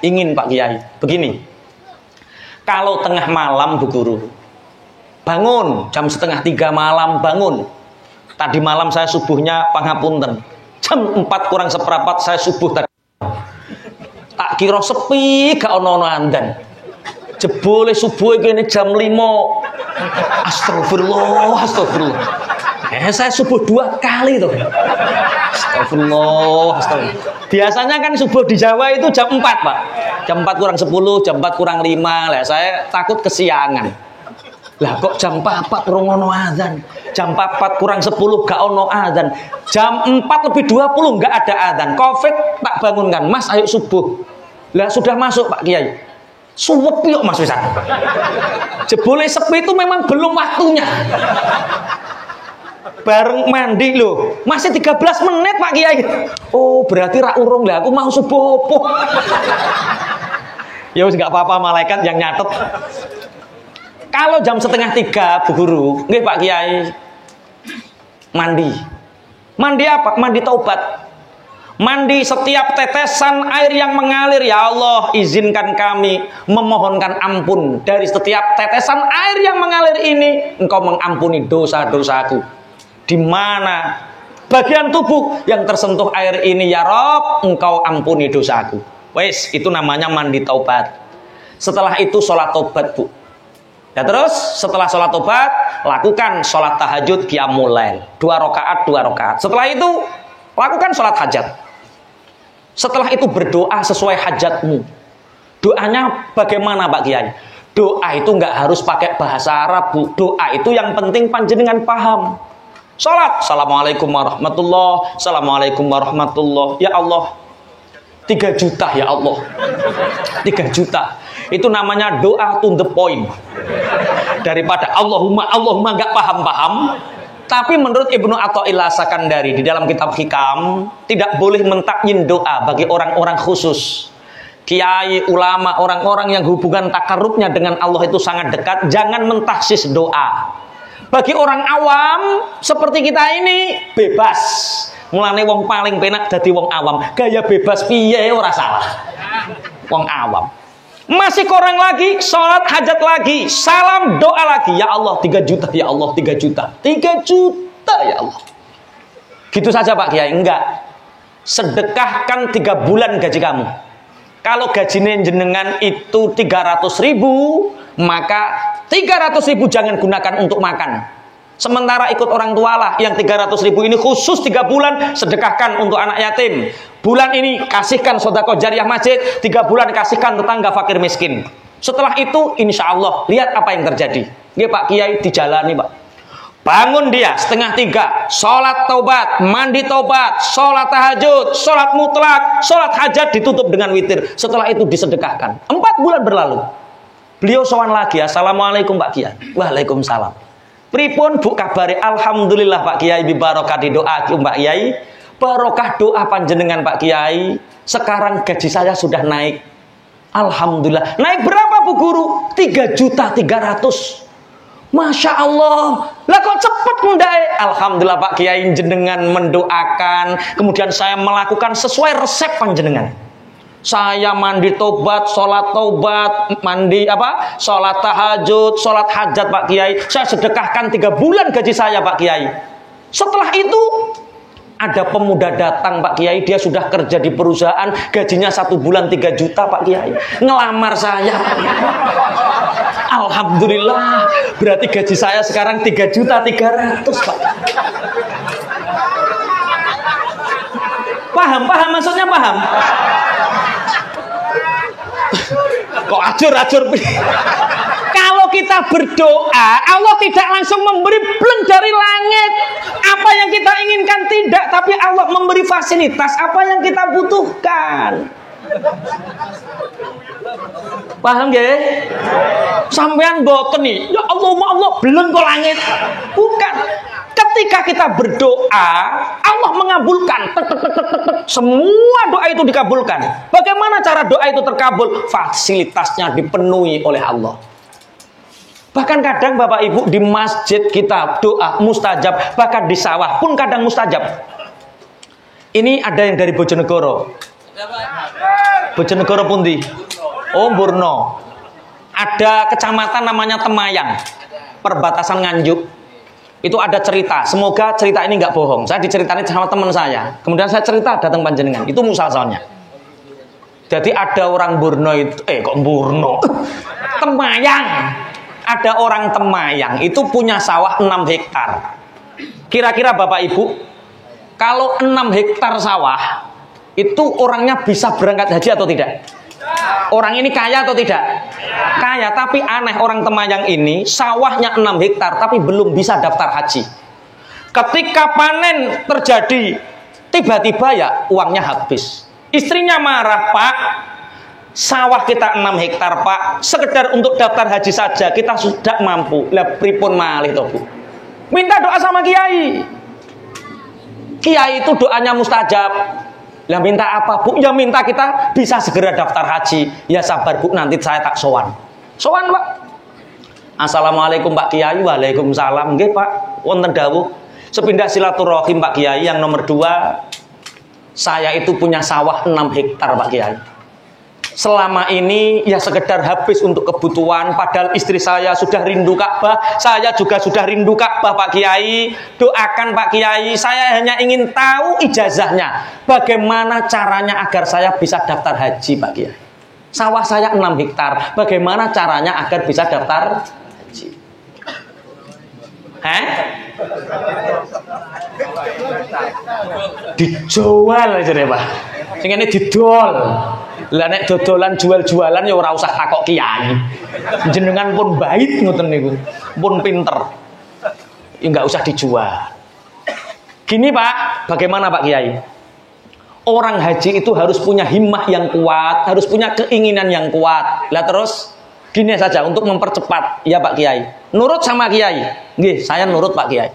Ingin Pak Kiai. Begini. Kalau tengah malam Bu Guru, bangun jam 2:30 malam bangun. Tadi malam saya subuhnya pangapunten. Jam 4:kurang-1/4 saya subuh tadi. Tak kira sepi gak ono andan. Jebule subuh iki jam 5. Astagfirullah. Saya subuh 2 kali tuh. Astagfirullah. Biasanya kan subuh di Jawa itu jam 4 Pak. Jam 4:10, jam 4:05. Lah saya takut kesiangan. Lah kok jam 4 urung ono azan. Jam 4:10 gak ono azan. Jam 4:20 gak ada azan. Covid tak bangunkan. Mas ayo subuh. Lah sudah masuk Pak Kiai. Suwep yuk Mas Wisan. Jebule sepi itu memang belum waktunya. Bareng mandi loh, masih 13 menit Pak Kiai. Oh berarti rak urung lah, aku mau subuh opo. Ya wis gak apa-apa, malaikat yang nyatet. Kalau jam 2:30 Bu Guru, nggih Pak Kiai, mandi apa? Mandi taubat. Mandi setiap tetesan air yang mengalir, ya Allah, izinkan kami memohonkan ampun dari setiap tetesan air yang mengalir ini. Engkau mengampuni dosa-dosaku. Di mana bagian tubuh yang tersentuh air ini, ya Rob, engkau ampuni dosaku. Wes, itu namanya mandi taubat. Setelah itu sholat taubat, Bu. Ya terus setelah sholat taubat, lakukan sholat tahajud qiyamul lail. 2 rakaat. Setelah itu lakukan sholat hajat. Setelah itu berdoa sesuai hajatmu. Doanya bagaimana Pak Kiai? Doa itu nggak harus pakai bahasa Arab, Bu. Doa itu yang penting panjenengan paham. Sholat, assalamualaikum warahmatullah, assalamualaikum warahmatullah. Ya Allah, 3 juta ya Allah, 3 juta. Itu namanya doa to the point. Daripada Allahumma nggak paham-paham. Tapi menurut Ibnu Athaillah Sakandari di dalam kitab Hikam, tidak boleh mentakyin doa bagi orang-orang khusus. Kiai, ulama, orang-orang yang hubungan takarrubnya dengan Allah itu sangat dekat, jangan mentaksis doa. Bagi orang awam seperti kita ini bebas. Mulane wong paling penak dadi wong awam. Gaya bebas piye ora salah. Wong awam. Masih kurang lagi, sholat hajat lagi, salam doa lagi. Ya Allah, 3 juta, ya Allah, 3 juta. 3 juta, ya Allah. Gitu saja Pak Kiai, enggak. Sedekahkan 3 bulan gaji kamu. Kalau gajinya jenengan itu 300.000, maka 300.000 jangan gunakan untuk makan. Sementara ikut orang tua lah, yang 300.000 ini khusus 3 bulan sedekahkan untuk anak yatim. Bulan ini kasihkan sedekah jariah masjid, 3 bulan kasihkan tetangga fakir miskin. Setelah itu insya Allah lihat apa yang terjadi. Nggih Pak Kiai, dijalani Pak. Bangun dia 2:30, sholat taubat, mandi taubat, sholat tahajud, sholat mutlak, sholat hajat ditutup dengan witir. Setelah itu disedekahkan. 4 bulan berlalu. Beliau sowan lagi, assalamualaikum Pak Kiai. Waalaikumsalam. Pripun Bu kabare? Alhamdulillah Pak Kiai, bibarokah di doa Mbak Kiai. Barokah doa panjenengan Pak Kiai. Sekarang gaji saya sudah naik. Alhamdulillah. Naik berapa Bu Guru? 3.300.000. Masya Allah. Lah kok cepet mundai? Alhamdulillah Pak Kiai, jenengan mendoakan, kemudian saya melakukan sesuai resep panjenengan. Saya mandi tobat, sholat tobat, mandi apa? Sholat tahajud, sholat hajat Pak Kiai. Saya sedekahkan 3 bulan gaji saya Pak Kiai. Setelah itu ada pemuda datang Pak Kiai, dia sudah kerja di perusahaan, gajinya 1 bulan 3 juta Pak Kiai. Ngelamar saya. Alhamdulillah, berarti gaji saya sekarang 3.300.000 Pak. Paham maksudnya paham? Kok acur-acur? Kalau kita berdoa, Allah tidak langsung memberi bleng dari langit. Apa yang kita inginkan tidak, tapi Allah memberi fasilitas apa yang kita butuhkan. Paham gak? Sampean boten nih, ya Allah bleng kok langit. Bukan. Ketika kita berdoa, Allah mengabulkan. Semua doa itu dikabulkan. Bagaimana cara doa itu terkabul? Fasilitasnya dipenuhi oleh Allah. Bahkan kadang Bapak Ibu di masjid kita doa mustajab, bahkan di sawah pun kadang mustajab. Ini ada yang dari Bojonegoro. Bojonegoro pundi? Oh, Burno. Ada kecamatan namanya Temayang, perbatasan Nganjuk. Itu ada cerita, semoga cerita ini nggak bohong. Saya diceritain sama teman saya, kemudian saya cerita datang panjenengan. Itu musalsalnya. Jadi ada orang Burno itu, Temayang. Ada orang Temayang itu punya sawah 6 hektar. Kira-kira Bapak Ibu, kalau 6 hektar sawah itu orangnya bisa berangkat haji atau tidak? Orang ini kaya atau tidak? Kaya, tapi aneh orang Temayang ini sawahnya 6 hektar tapi belum bisa daftar haji. Ketika panen terjadi, tiba-tiba ya uangnya habis. Istrinya marah, Pak, sawah kita 6 hektar Pak, sekedar untuk daftar haji saja kita sudah mampu. Lah pripun malih to Bu? Minta doa sama kiai. Kiai itu doanya mustajab. Lah minta apa Bu? Ya minta kita bisa segera daftar haji. Ya sabar Bu, nanti saya tak sowan. Sowan Pak. Assalamualaikum Pak Kiai. Waalaikumsalam. Nggih Pak, wonten dawuh sepindah silaturahim Pak Kiai. Yang nomor 2, Saya itu punya sawah 6 hektar Pak Kiai. Selama ini ya sekedar habis untuk kebutuhan, padahal istri saya sudah rindu Ka'bah, saya juga sudah rindu Ka'bah Pak Kiai. Doakan Pak Kiai, saya hanya ingin tahu ijazahnya. Bagaimana caranya agar saya bisa daftar haji Pak Kiai? Sawah saya 6 hektar, bagaimana caranya agar bisa daftar haji? Dijual aja deh Pak. Sing ini didol. Lah nek dodolan jual-jualan ya ora usah takok kiai. Jenengan pun baik ngoten niku. Pun pinter. Ya enggak usah dijual. Gini Pak, bagaimana Pak Kiai? Orang haji itu harus punya himmah yang kuat, harus punya keinginan yang kuat. Lah terus gini saja untuk mempercepat ya Pak Kiai. Nurut sama Kiai. Nggih, saya nurut Pak Kiai.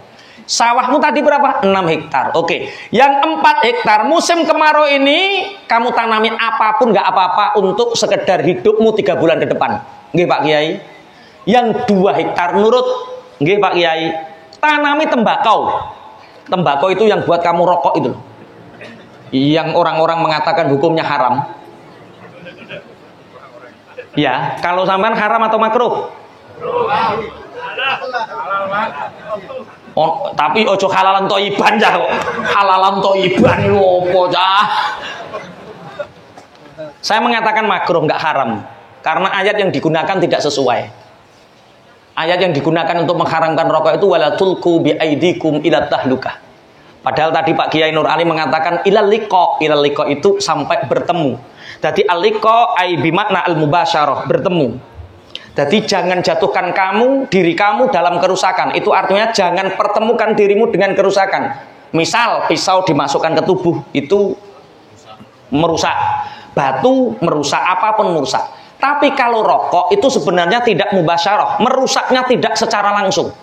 Sawahmu tadi berapa? 6 hektar. Oke. Yang 4 hektar musim kemarau ini kamu tanami apapun nggak apa-apa untuk sekedar hidupmu 3 bulan ke depan. Nggih Pak Kiai. Yang 2 hektar nurut. Nggih Pak Kiai. Tanami tembakau. Tembakau itu yang buat kamu rokok itu. Yang orang-orang mengatakan hukumnya haram. Ya, kalau sampean haram atau makruh? Oh, tapi ojo halalan toiban ya kok. Halalan toiban itu apa cah? Saya mengatakan makruh, enggak haram. Karena ayat yang digunakan tidak sesuai. Ayat yang digunakan untuk mengharamkan rokok itu wala tulqu bi aidikum ila tahlukah. Padahal tadi Pak Kiai Nur Ali mengatakan ilal liqa. Ilal liqa itu sampai bertemu. Jadi al-liqa ai bi makna al-mubasyarah, bertemu. Jadi jangan jatuhkan diri kamu dalam kerusakan. Itu artinya jangan pertemukan dirimu dengan kerusakan. Misal pisau dimasukkan ke tubuh itu merusak. Batu merusak, apapun merusak. Tapi kalau rokok itu sebenarnya tidak mubasyarah, merusaknya tidak secara langsung.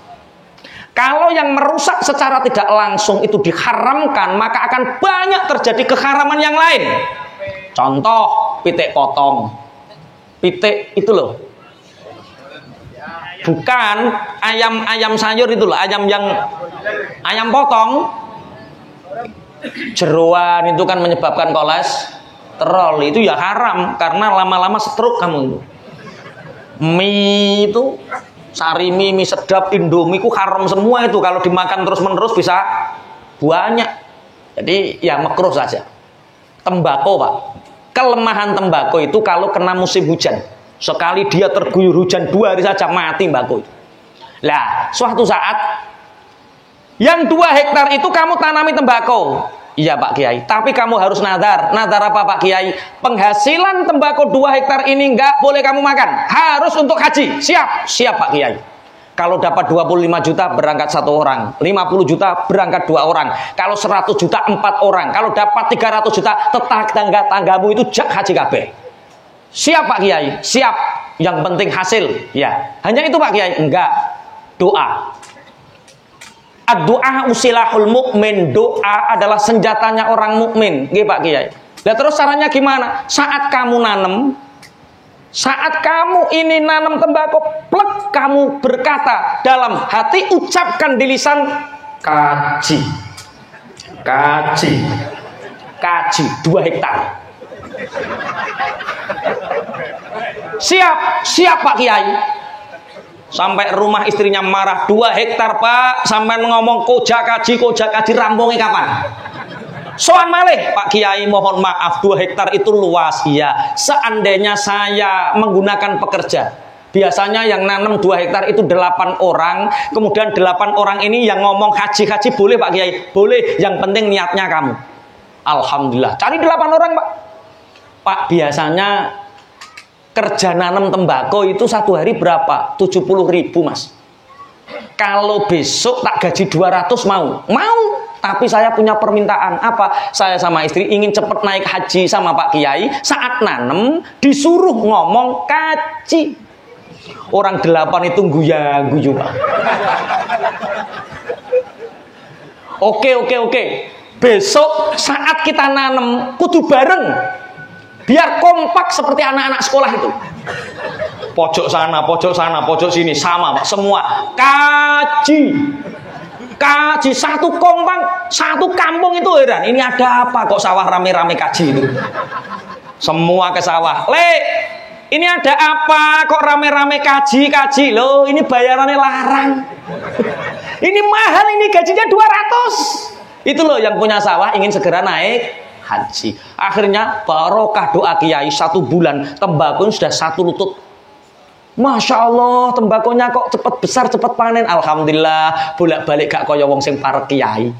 Kalau yang merusak secara tidak langsung itu diharamkan, maka akan banyak terjadi keharaman yang lain. Contoh pitik potong. Pitik itu loh. Bukan ayam sayur itu loh, ayam potong. Jeroan itu kan menyebabkan kolesterol, itu ya haram karena lama-lama stroke kamu itu. Mie itu sarimi, mie sedap, Indomie itu haram semua itu kalau dimakan terus-menerus bisa banyak. Jadi ya makruh saja. Tembakau Pak. Kelemahan tembakau itu kalau kena musim hujan. Sekali dia terguyur hujan 2 hari saja mati mbakku. Lah, suatu saat yang 2 hektar itu kamu tanami tembakau. Iya Pak Kiai, tapi kamu harus nadar. Nadar apa Pak Kiai? Penghasilan tembakau 2 hektar ini enggak boleh kamu makan. Harus untuk haji. Siap? Siap Pak Kiai. Kalau dapat 25 juta berangkat 1 orang, 50 juta berangkat 2 orang, kalau 100 juta 4 orang, kalau dapat 300 juta tetangga-tanggamu itu jak haji kabeh. Siap Pak Kiai, siap. Yang penting hasil, ya. Hanya itu Pak Kiai, enggak. Doa. Ad-doa usilahul mukmin. Doa adalah senjatanya orang mukmin, nggih Pak Kiai. Lah terus caranya gimana? Saat kamu nanam, saat kamu ini nanam tembakau, plek kamu berkata dalam hati, ucapkan di lisan kaji. Kaji. Kaji 2 hektar. Siap Pak Kiai. Sampai rumah istrinya marah, 2 hektar Pak, sampai ngomong koja kaji rampungnya kapan? Soal malih Pak Kiai, mohon maaf 2 hektar itu luas. Iya, seandainya saya menggunakan pekerja, biasanya yang nanam 2 hektar itu 8 orang, kemudian 8 orang ini yang ngomong haji boleh Pak Kiai? Boleh, yang penting niatnya kamu. Alhamdulillah, cari 8 orang Pak. Pak, biasanya kerja nanam tembakau itu 1 hari berapa? 70.000 Mas. Kalau besok tak gaji 200 mau? Mau. Tapi saya punya permintaan. Apa? Saya sama istri ingin cepat naik haji sama Pak Kiai. Saat nanam disuruh ngomong kaji. Orang 8 itu guya-guyu Pak. Oke. Besok saat kita nanam kudu bareng. Biar kompak seperti anak-anak sekolah itu. Pojok sana, pojok sini sama Pak, semua kaji. Kaji satu kompang, satu kampung itu heran. Ini ada apa kok sawah rame-rame kaji itu? Semua ke sawah. Ini ada apa kok rame-rame kaji loh? Ini bayarannya larang. Ini mahal, ini gajinya 200. Itu loh yang punya sawah ingin segera naik haji. Akhirnya barokah doa kiai 1 bulan tembakau sudah 1 lutut. Masya Allah, tembakonya kok cepat besar, cepat panen. Alhamdulillah, bolak-balik gak kaya wong sing para kiai.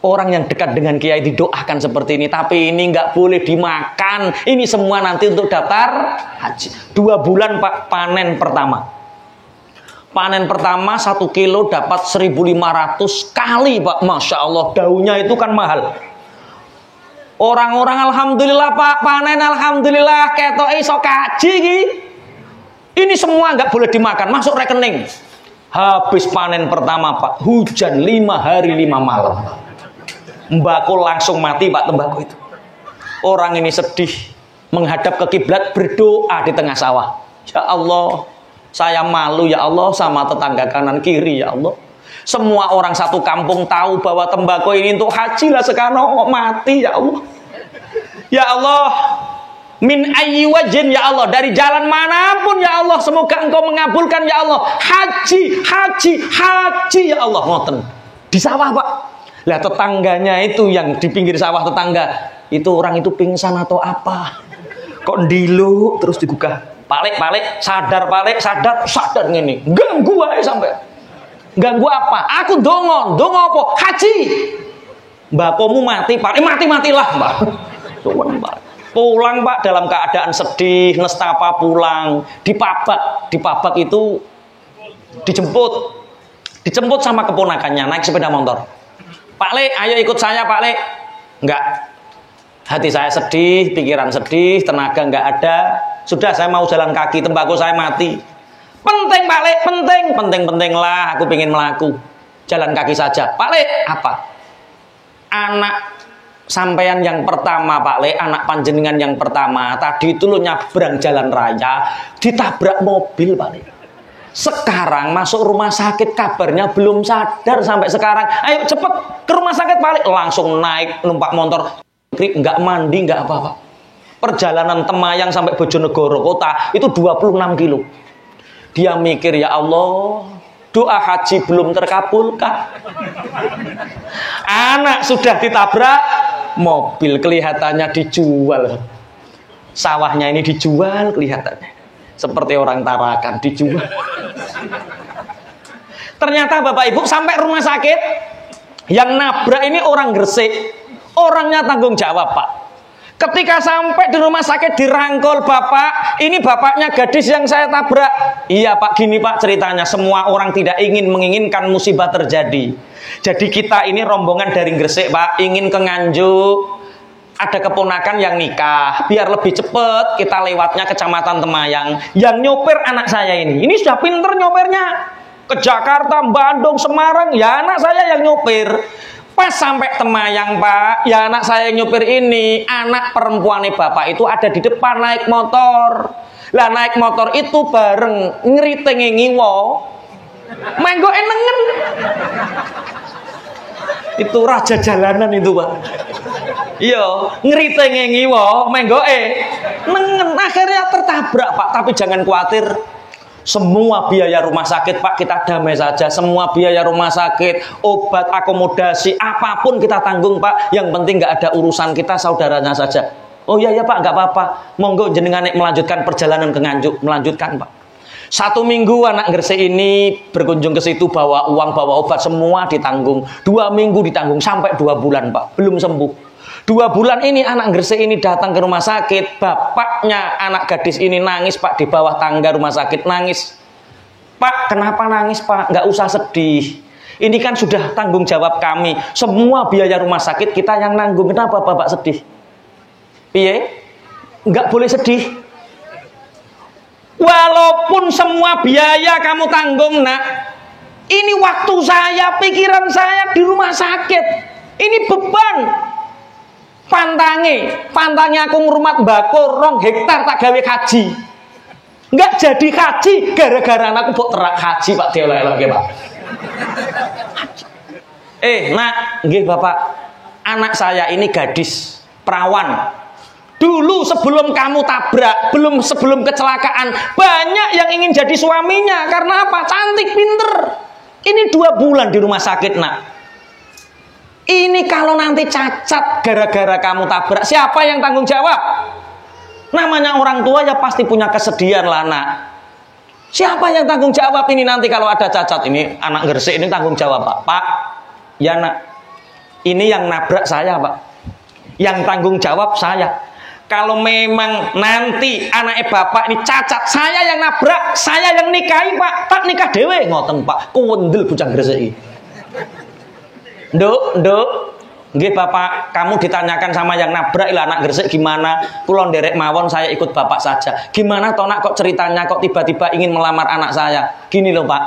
Orang yang dekat dengan kiai didoakan seperti ini, tapi ini nggak boleh dimakan. Ini semua nanti untuk daftar haji. 2 bulan Pak panen pertama. Panen pertama 1 kilo dapat 1.500 kali Pak. Masya Allah, daunnya itu kan mahal. Orang-orang alhamdulillah Pak panen, alhamdulillah ketoke iso kaji iki. Ini semua nggak boleh dimakan, masuk rekening. Habis panen pertama Pak, hujan 5 hari 5 malam. Mbako langsung mati Pak tembakau itu. Orang ini sedih, menghadap ke kiblat, berdoa di tengah sawah. Ya Allah, saya malu ya Allah sama tetangga kanan kiri ya Allah. Semua orang satu kampung tahu bahwa tembakau ini untuk haji lah, sekarang kok mati ya Allah. Ya Allah, min ayyi wajhin ya Allah, dari jalan manapun ya Allah, semoga engkau mengabulkan ya Allah. Haji ya Allah. Ngoten di sawah Pak. Lah tetangganya itu yang di pinggir sawah, tetangga itu orang itu pingsan atau apa, kok ndilu terus digugah. Palik sadar ngene, ganggu ae sampai. Ganggu apa? Aku dongo apa? Haji. Mbakomu mati Pak, matilah Mbak. Pulang Pak dalam keadaan sedih, nestapa pulang, dipabak itu dijemput sama keponakannya naik sepeda motor. Pak Le, ayo ikut saya Pak Le. Enggak. Hati saya sedih, pikiran sedih, tenaga enggak ada. Sudah saya mau jalan kaki, tembakau saya mati. Penting Pak Le, penting lah, aku pengen melaku. Jalan kaki saja. Pak Le, apa? Anak sampean yang pertama Pak Le, anak panjenengan yang pertama tadi itu lo nyabrang jalan raya, ditabrak mobil Pak Le. Sekarang masuk rumah sakit, kabarnya belum sadar sampai sekarang. Ayo cepet ke rumah sakit Pak Le. Langsung naik numpak motor, nggak mandi nggak apa-apa. Perjalanan Temayang sampai Bojonegoro kota itu 26 kilo. Dia mikir, ya Allah, doa haji belum terkabulkan. Anak sudah ditabrak mobil, kelihatannya dijual. Sawahnya ini dijual kelihatannya. Seperti orang Tarakan dijual. Ternyata Bapak Ibu sampai rumah sakit, yang nabrak ini orang Gresik. Orangnya tanggung jawab Pak. Ketika sampai di rumah sakit dirangkul, Bapak, ini bapaknya gadis yang saya tabrak. Iya Pak, gini Pak ceritanya, semua orang tidak menginginkan musibah terjadi. Jadi kita ini rombongan dari Gresik Pak, ingin ke Nganjuk. Ada keponakan yang nikah, biar lebih cepat kita lewatnya Kecamatan Temayang. Yang nyopir anak saya ini sudah pinter nyopirnya. Ke Jakarta, Bandung, Semarang, ya anak saya yang nyopir. Pas sampai Temayang Pak, ya anak saya yang nyopir ini, anak perempuannya bapak itu ada di depan naik motor. Lah naik motor itu bareng ngeritingi ngiwo, menggo enengen. Itu raja jalanan itu Pak. Iya, ngeritingi ngiwo, menggo nengen. Akhirnya tertabrak Pak, tapi jangan khawatir. Semua biaya rumah sakit Pak kita damai saja. Semua biaya rumah sakit, obat, akomodasi, apapun kita tanggung Pak. Yang penting nggak ada urusan kita, saudaranya saja. Oh iya ya Pak, nggak apa-apa. Monggo jenengan melanjutkan perjalanan ke Nganjuk, melanjutkan Pak. 1 minggu anak Gresik ini berkunjung ke situ, bawa uang, bawa obat, semua ditanggung. 2 minggu ditanggung sampai 2 bulan Pak, belum sembuh. 2 bulan ini anak Gresik ini datang ke rumah sakit. Bapaknya anak gadis ini nangis Pak di bawah tangga rumah sakit, nangis. Pak, kenapa nangis Pak? Nggak usah sedih. Ini kan sudah tanggung jawab kami. Semua biaya rumah sakit kita yang nanggung. Kenapa Bapak sedih? Piye? Nggak boleh sedih. Walaupun semua biaya kamu tanggung nak, ini waktu saya, pikiran saya di rumah sakit. Ini beban. Pantange aku ngrumat mbako 2 hektar tak gawe haji. Enggak jadi haji gara-gara anakku mbok terak haji Pak dioleh-olehke Pak. Nak, nggih Bapak. Anak saya ini gadis perawan. Dulu sebelum kamu tabrak, sebelum kecelakaan, banyak yang ingin jadi suaminya. Karena apa? Cantik, pinter. Ini 2 bulan di rumah sakit, Nak. Ini kalau nanti cacat gara-gara kamu tabrak, siapa yang tanggung jawab? Namanya orang tua ya pasti punya kesedihan lah, Nak. Siapa yang tanggung jawab ini nanti kalau ada cacat? Ini anak Gresik ini tanggung jawab, Pak. Pak, ya Nak. Ini yang nabrak saya, Pak. Yang tanggung jawab saya. Kalau memang nanti anaknya bapak ini cacat, saya yang nabrak, saya yang nikahi, Pak. Tak nikah dewe ngoten, Pak. Kuwendel bocah Gresik iki. Nduk. Nggih Bapak, kamu ditanyakan sama yang nabrak lah anak Gresik gimana? Kula nderek mawon, saya ikut Bapak saja. Gimana toh Nak kok ceritanya kok tiba-tiba ingin melamar anak saya? Gini loh, Pak.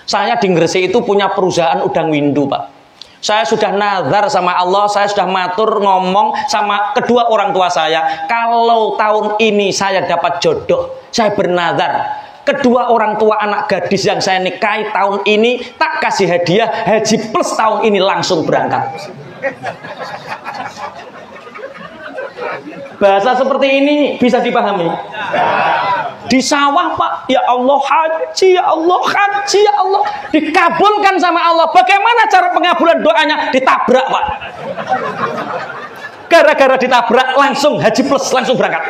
Saya di Gresik itu punya perusahaan udang windu, Pak. Saya sudah nazar sama Allah, saya sudah matur ngomong sama kedua orang tua saya. Kalau tahun ini saya dapat jodoh, saya bernazar. Kedua orang tua anak gadis yang saya nikahi tahun ini tak kasih hadiah haji plus tahun ini langsung berangkat. Bahasa seperti ini bisa dipahami? Di sawah, Pak, ya Allah haji, ya Allah haji, ya Allah, dikabulkan sama Allah. Bagaimana cara pengabulan doanya? Ditabrak, Pak. Gara-gara ditabrak langsung haji plus, langsung berangkat.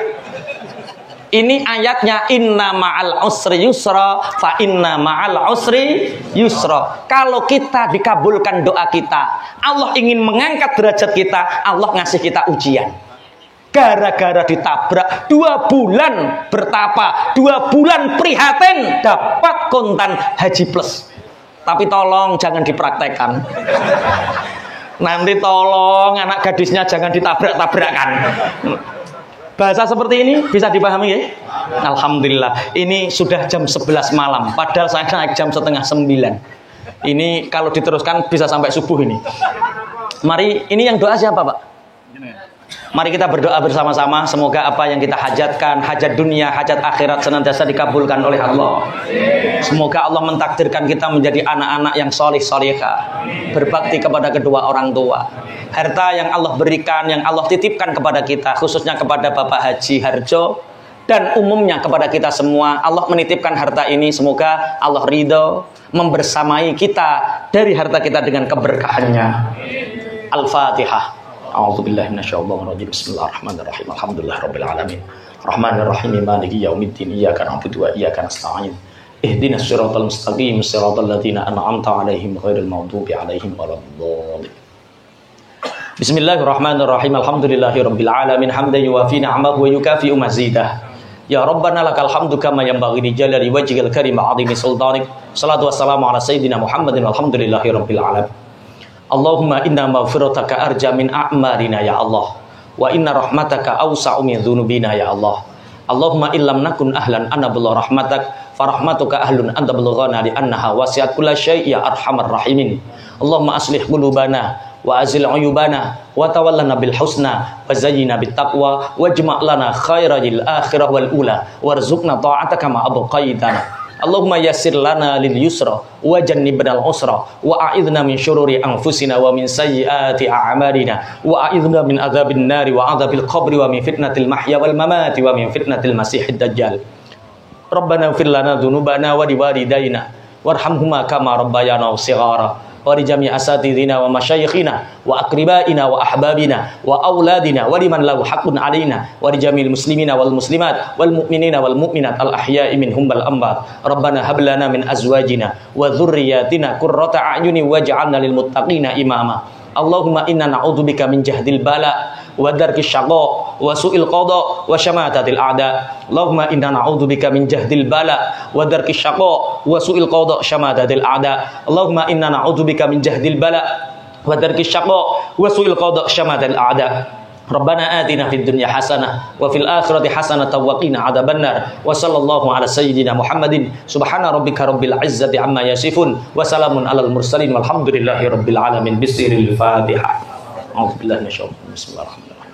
Ini ayatnya inna ma'al usri yusra fa inna ma'al usri yusra. Kalau kita dikabulkan doa kita, Allah ingin mengangkat derajat kita, Allah ngasih kita ujian. Gara-gara ditabrak 2 bulan bertapa, 2 bulan prihatin, dapat kontan haji plus. Tapi tolong jangan dipraktekkan. Nanti tolong anak gadisnya jangan ditabrak-tabrakan. Bahasa seperti ini bisa dipahami ya? Alhamdulillah. Ini sudah jam 11 malam, padahal saya naik jam 8:30. Ini kalau diteruskan bisa sampai subuh ini. Mari, ini yang doa siapa, Pak? Mari kita berdoa bersama-sama. Semoga apa yang kita hajatkan, hajat dunia, hajat akhirat senantiasa dikabulkan oleh Allah. Semoga Allah mentakdirkan kita menjadi anak-anak yang solih solihah, berbakti kepada kedua orang tua. Harta yang Allah berikan, yang Allah titipkan kepada kita, khususnya kepada Bapak Haji Harjo dan umumnya kepada kita semua. Allah menitipkan harta ini, semoga Allah ridho membersamai kita dari harta kita dengan keberkahannya. Al-Fatihah. A'udzubillahi minasyaitonir rajim. Bismillahirrahmanirrahim. Alhamdulillahirabbil alamin. Rahmanirrahim. Maliki yaumiddin. Iyyaka na'budu wa iyyaka nasta'in. Ihdinas siratal mustaqim. Siratal ladzina an'amta 'alaihim ghairil maghdubi 'alaihim waladdallin. Bismillahirrahmanirrahim. Alhamdulillahirabbil alamin. Hamdan yuwafi ni'amahu wa yukafi'u mazidah. Ya Rabbana lakal hamdu kama yanbaghi li jalali wajhikal karim wa 'azimi sultanik. Shalatu wassalamu ala sayyidina Muhammadin walhamdulillahirabbil alamin. Allahumma inna maghfirataka arja min a'marina ya Allah, wa inna rahmataka awsa'u min dhunubina ya Allah. Allahumma illam nakun ahlan anna billah rahmatak farahmatuka ahlun anta bulughana li annaha wasi'at kulla syai' ya arhamar rahimin. Allahumma aslih qulubana wa azil uyubana wa tawallana bil husna wa zayyina bit taqwa wajma' lana khairal akhirah wal ula warzuqna ta'ataka ma abqaitana. Allahumma yassir lana lil yusra wa jannibna al usra wa a'idna min syururi anfusina wa min sayyiati a'malina wa a'idna min adzabin nari wa adzabil qabri wa min fitnatil mahya wal mamati wa min fitnatil masiihid dajjal. Rabbana ighfir lana dzunubana wa liwalidayna warhamhuma kama rabbayana shighara wa li jami' asatidina wa masyayikhina wa aqribaina wa ahbabina wa auladina wa liman lahu haqqun alaina wa li jami'il muslimina wal muslimat wal mu'minina wal mu'minat al ahya'i minhum wal amwat. Rabbana hab lana min azwajina wa dhurriyyatina qurrata a'yuni waj'alna lil muttaqina imama. Allahumma inna na'udzubika min jahdil bala wa darkis syaqa wa su'il qada wa syamatatil a'da. Allahumma inna na'udzubika min jahdil bala wa darkis syaqa wa su'il qada syamatatil a'da. Allahumma inna na'udzubika min jahdil bala wa darkis syaqa wa su'il qada syamatatil a'da. Rabbana atina fid dunya hasanah wa fil akhirati hasanah wa qina adzabannar. Wa sallallahu ala sayyidina Muhammadin subhana rabbika rabbil izzati amma yasifun wa salamun alal mursalin walhamdulillahi rabbil alamin. Bismillahil Fatihah. A'udzubillahi minasyaitonir rajim. Bismillahirrahmanirrahim.